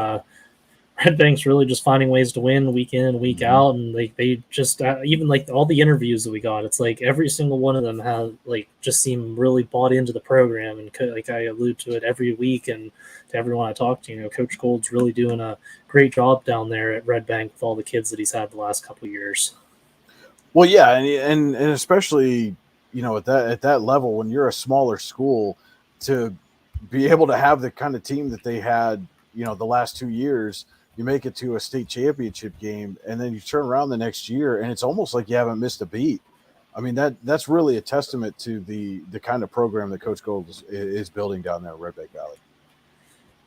really just finding ways to win week in, week out, and they just even like all the interviews that we got, it's like every single one of them have just seem really bought into the program, and like I allude to it every week, and to everyone I talk to, Coach Gold's really doing a great job down there at Red Bank with all the kids that he's had the last couple of years. Well, yeah, and especially at that level, when you're a smaller school, to be able to have the kind of team that they had, the last 2 years, you make it to a state championship game, and then you turn around the next year, and it's almost like you haven't missed a beat. I mean, that's really a testament to the kind of program that Coach Gold is building down there at Red Bank Valley.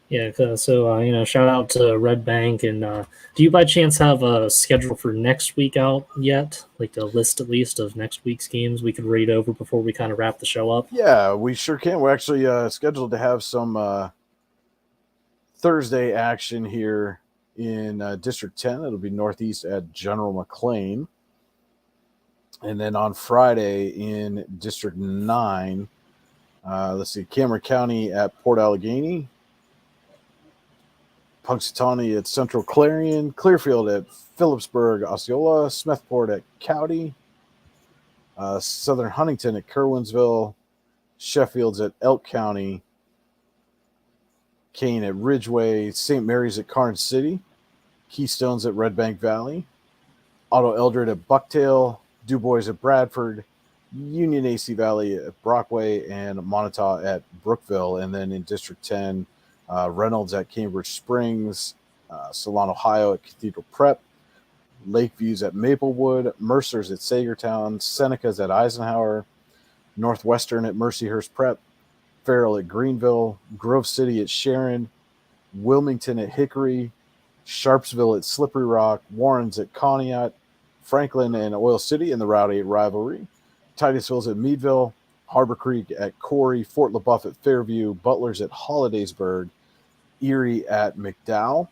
Yeah, so shout out to Red Bank. And do you by chance have a schedule for next week out yet? Like a list at least of next week's games we could read over before we kind of wrap the show up? Yeah, we sure can. We're actually scheduled to have some Thursday action here in District 10. It'll be Northeast at General McLean. And then on Friday in District 9, let's see, Cameron County at Port Allegheny, Punxsutawney at Central Clarion, Clearfield at Phillipsburg, Osceola, Smethport at Cowdy, Southern Huntington at Kerwinsville, Sheffield's at Elk County, Kane at Ridgeway, St. Mary's at Karnes City, Keystone's at Red Bank Valley, Otto Eldred at Bucktail, DuBois at Bradford, Union AC Valley at Brockway, and Montauk at Brookville. And then in District 10, Reynolds at Cambridge Springs, Solon, Ohio at Cathedral Prep, Lakeview's at Maplewood, Mercer's at Sagertown, Seneca's at Eisenhower, Northwestern at Mercyhurst Prep, Farrell at Greenville, Grove City at Sharon, Wilmington at Hickory, Sharpsville at Slippery Rock, Warren's at Conneaut, Franklin and Oil City in the Route 8 rivalry, Titusville's at Meadville, Harbor Creek at Corey, Fort LaBeouf at Fairview, Butler's at Hollidaysburg, Erie at McDowell.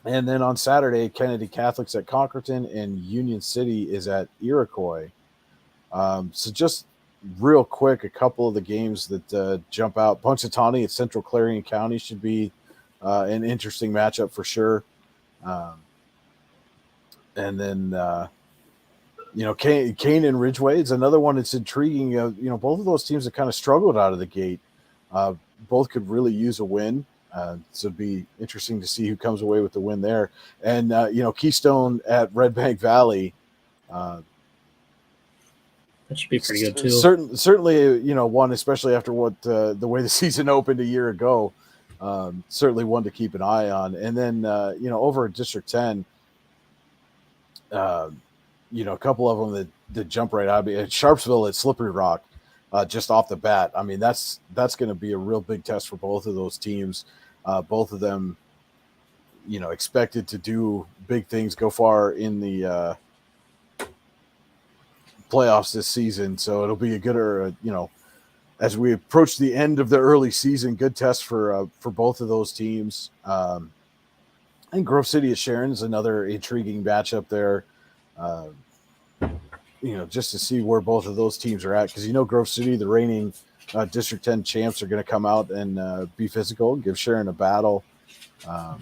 And then on Saturday, Kennedy Catholic's at Conkerton, and Union City is at Iroquois. So just real quick, a couple of the games that jump out. Punxsutawney at Central Clarion County should be an interesting matchup for sure. And then, Kane and Ridgeway is another one that's intriguing. Both of those teams have kind of struggled out of the gate. Both could really use a win. So it'd be interesting to see who comes away with the win there. And, Keystone at Red Bank Valley. That should be pretty good too. Certainly, one, especially after what the way the season opened a year ago, certainly one to keep an eye on. And then, over at District 10, a couple of them that jump right out. Sharpsville at Slippery Rock, just off the bat. I mean, that's going to be a real big test for both of those teams. Both of them, expected to do big things, go far in the playoffs this season. So it'll be a good, as we approach the end of the early season, good test for both of those teams. And Grove City at Sharon is another intriguing matchup there. Just to see where both of those teams are at, because Grove City, the reigning District 10 champs, are going to come out and be physical and give Sharon a battle. I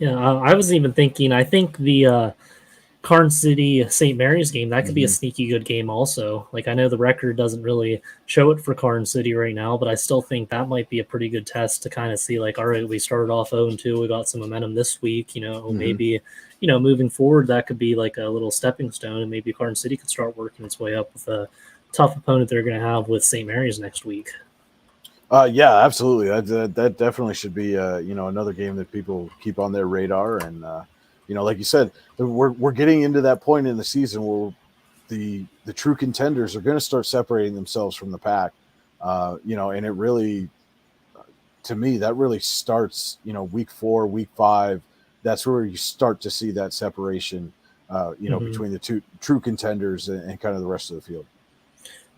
was even thinking, I think the Karnes City St. Mary's game, that could be a sneaky good game also. Like, I know the record doesn't really show it for Karnes City right now, but I still think that might be a pretty good test to kind of see, like, all right, we started off 0-2, we got some momentum this week, maybe, moving forward, that could be like a little stepping stone, and maybe Karnes City could start working its way up with a tough opponent they're going to have with St. Mary's next week. Yeah, absolutely. That definitely should be, another game that people keep on their radar. And, like you said, we're getting into that point in the season where the true contenders are going to start separating themselves from the pack. And it really, to me, that really starts, week 4, week 5. That's where you start to see that separation, between the two true contenders and kind of the rest of the field.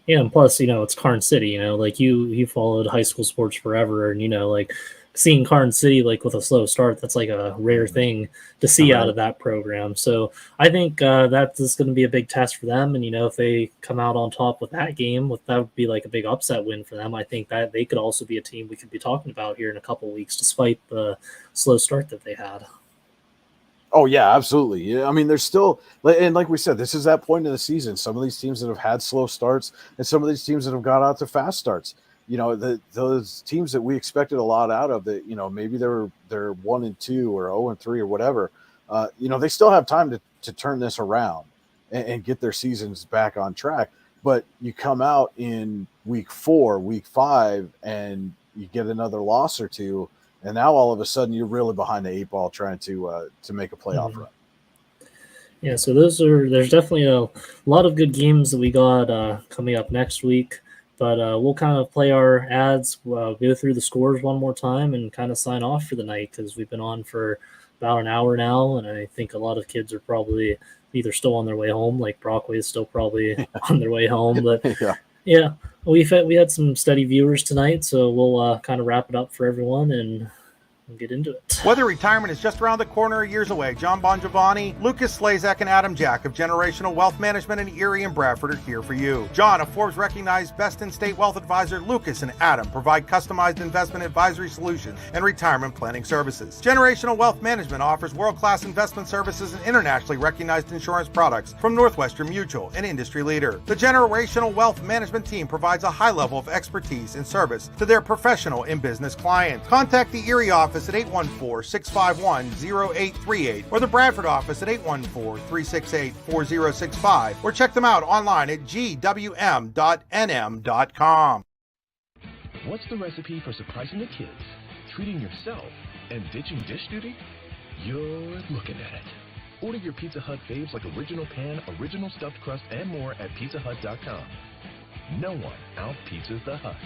Yeah, and plus, it's Karn City, like you followed high school sports forever, and like seeing Karn City like with a slow start, that's like a rare thing to see out of that program. So I think that is going to be a big test for them, and if they come out on top with that game, that would be like a big upset win for them. I think that they could also be a team we could be talking about here in a couple of weeks, despite the slow start that they had. Oh, yeah, absolutely. Yeah, I mean, there's still, and like we said, this is that point in the season. Some of these teams that have had slow starts and some of these teams that have got out to fast starts. Those teams that we expected a lot out of that, maybe they're 1-2 or 0-3 or whatever, they still have time to turn this around and get their seasons back on track. But you come out in week 4, week 5, and you get another loss or two, and now all of a sudden you're really behind the 8 ball trying to make a playoff run. Yeah, so there's definitely a lot of good games that we got coming up next week. But we'll kind of play our ads, go through the scores one more time, and kind of sign off for the night, because we've been on for about an hour now, and I think a lot of kids are probably either still on their way home, like Brockway is still probably on their way home. But yeah, we had some steady viewers tonight, so we'll kind of wrap it up for everyone and get into it. Whether retirement is just around the corner or years away, John Bongiovanni, Lucas Slazak, and Adam Jack of Generational Wealth Management in Erie and Bradford are here for you. John, a Forbes-recognized best-in-state wealth advisor, Lucas and Adam provide customized investment advisory solutions and retirement planning services. Generational Wealth Management offers world-class investment services and internationally recognized insurance products from Northwestern Mutual, an industry leader. The Generational Wealth Management team provides a high level of expertise and service to their professional and business clients. Contact the Erie office at 814-651-0838 or the Bradford office at 814-368-4065, or check them out online at gwm.nm.com. What's the recipe for surprising the kids, treating yourself, and ditching dish duty? You're looking at it. Order your Pizza Hut faves like original pan, original stuffed crust, and more at pizzahut.com. No one out-pizzas the Hut.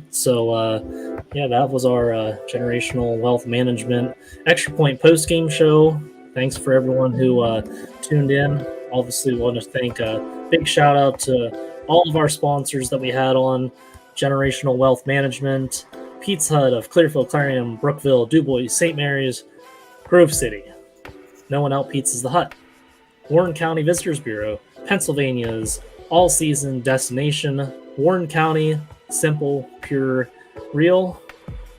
So, that was our Generational Wealth Management Extra Point post-game show. Thanks for everyone who tuned in. Obviously, want to thank a big shout-out to all of our sponsors that we had on Generational Wealth Management, Pizza Hut of Clearfield, Clarion, Brookville, DuBois, St. Mary's, Grove City. No one out-pizzas the Hut. Warren County Visitors Bureau, Pennsylvania's all-season destination. Warren County, simple, pure, real.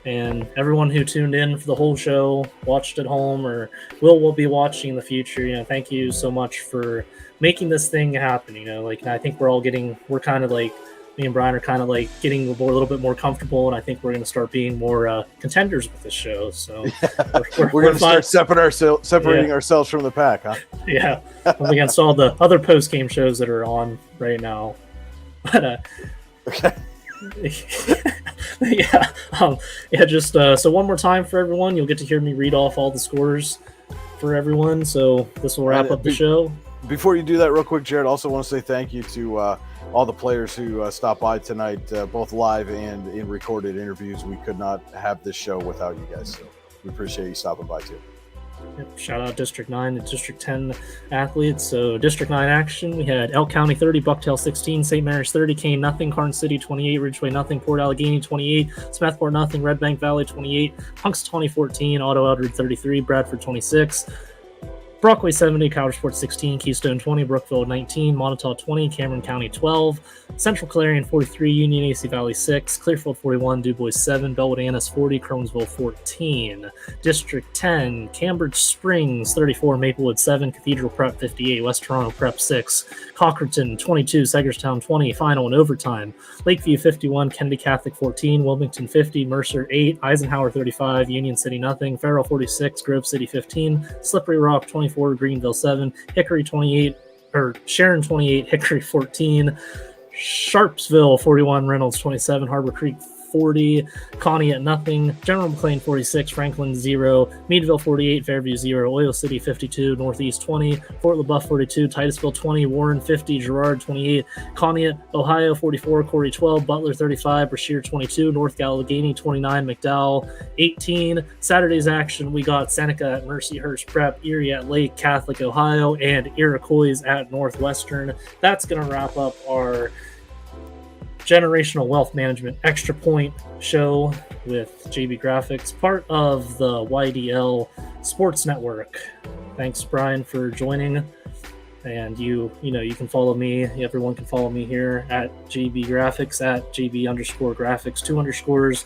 And everyone who tuned in for the whole show, watched at home, or will be watching in the future, thank you so much for making this thing happen. I think we're kind of like, me and Brian are kind of like getting a little bit more comfortable, and I think we're going to start being more contenders with this show. So we're going to start separating ourselves from the pack, huh? Yeah, against all the other post-game shows that are on right now. But okay. So one more time for everyone, you'll get to hear me read off all the scores for everyone. So this will wrap up the show. Before you do that, real quick, Jared, also want to say thank you to all the players who stopped by tonight, both live and in recorded interviews. We could not have this show without you guys, so we appreciate you stopping by too. Yep, shout out District 9 and District 10 athletes. So District 9 action, we had Elk County 30, Bucktail 16, St. Mary's 30, Kane nothing, Karn City 28, Ridgeway nothing, Port Allegheny 28, Smethport nothing, Red Bank Valley 28, Punks 2014, Otto Eldred 33, Bradford 26, Brockway 70, Cower Sports 16, Keystone 20, Brookville 19, Montauk 20, Cameron County 12, Central Clarion 43, Union AC Valley 6, Clearfield 41, DuBois 7, Bellwood Annis 40, Cronesville 14, District 10, Cambridge Springs 34, Maplewood 7, Cathedral Prep 58, West Toronto Prep 6, Cockerton 22, Segerstown 20, final and overtime, Lakeview 51, Kennedy Catholic 14, Wilmington 50, Mercer 8, Eisenhower 35, Union City nothing, Farrell 46, Grove City 15, Slippery Rock 24, Greenville 7, Hickory 28, or Sharon 28, Hickory 14, Sharpsville 41, Reynolds 27, Harbor Creek 40, Connie at nothing, General McLean 46, Franklin 0, Meadville 48, Fairview 0, Oil City 52, Northeast 20, Fort LaBeouf 42, Titusville 20, Warren 50, Girard 28, Conneaut, Ohio 44, Corey 12, Butler 35, Brashear 22, North Allegheny 29, McDowell 18. Saturday's action, we got Seneca at Mercyhurst Prep, Erie at Lake Catholic, Ohio, and Iroquois at Northwestern. That's going to wrap up our Generational Wealth Management Extra Point show with JB Graphics, part of the YDL Sports Network. Thanks, Brian, for joining. And you can follow me. Everyone can follow me here at JB Graphics, at JB_graphics, 2 underscores.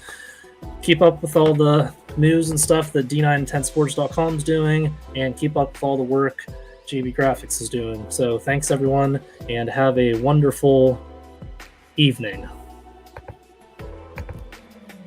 Keep up with all the news and stuff that D910sports.com is doing, and keep up with all the work JB Graphics is doing. So thanks, everyone, and have a wonderful evening.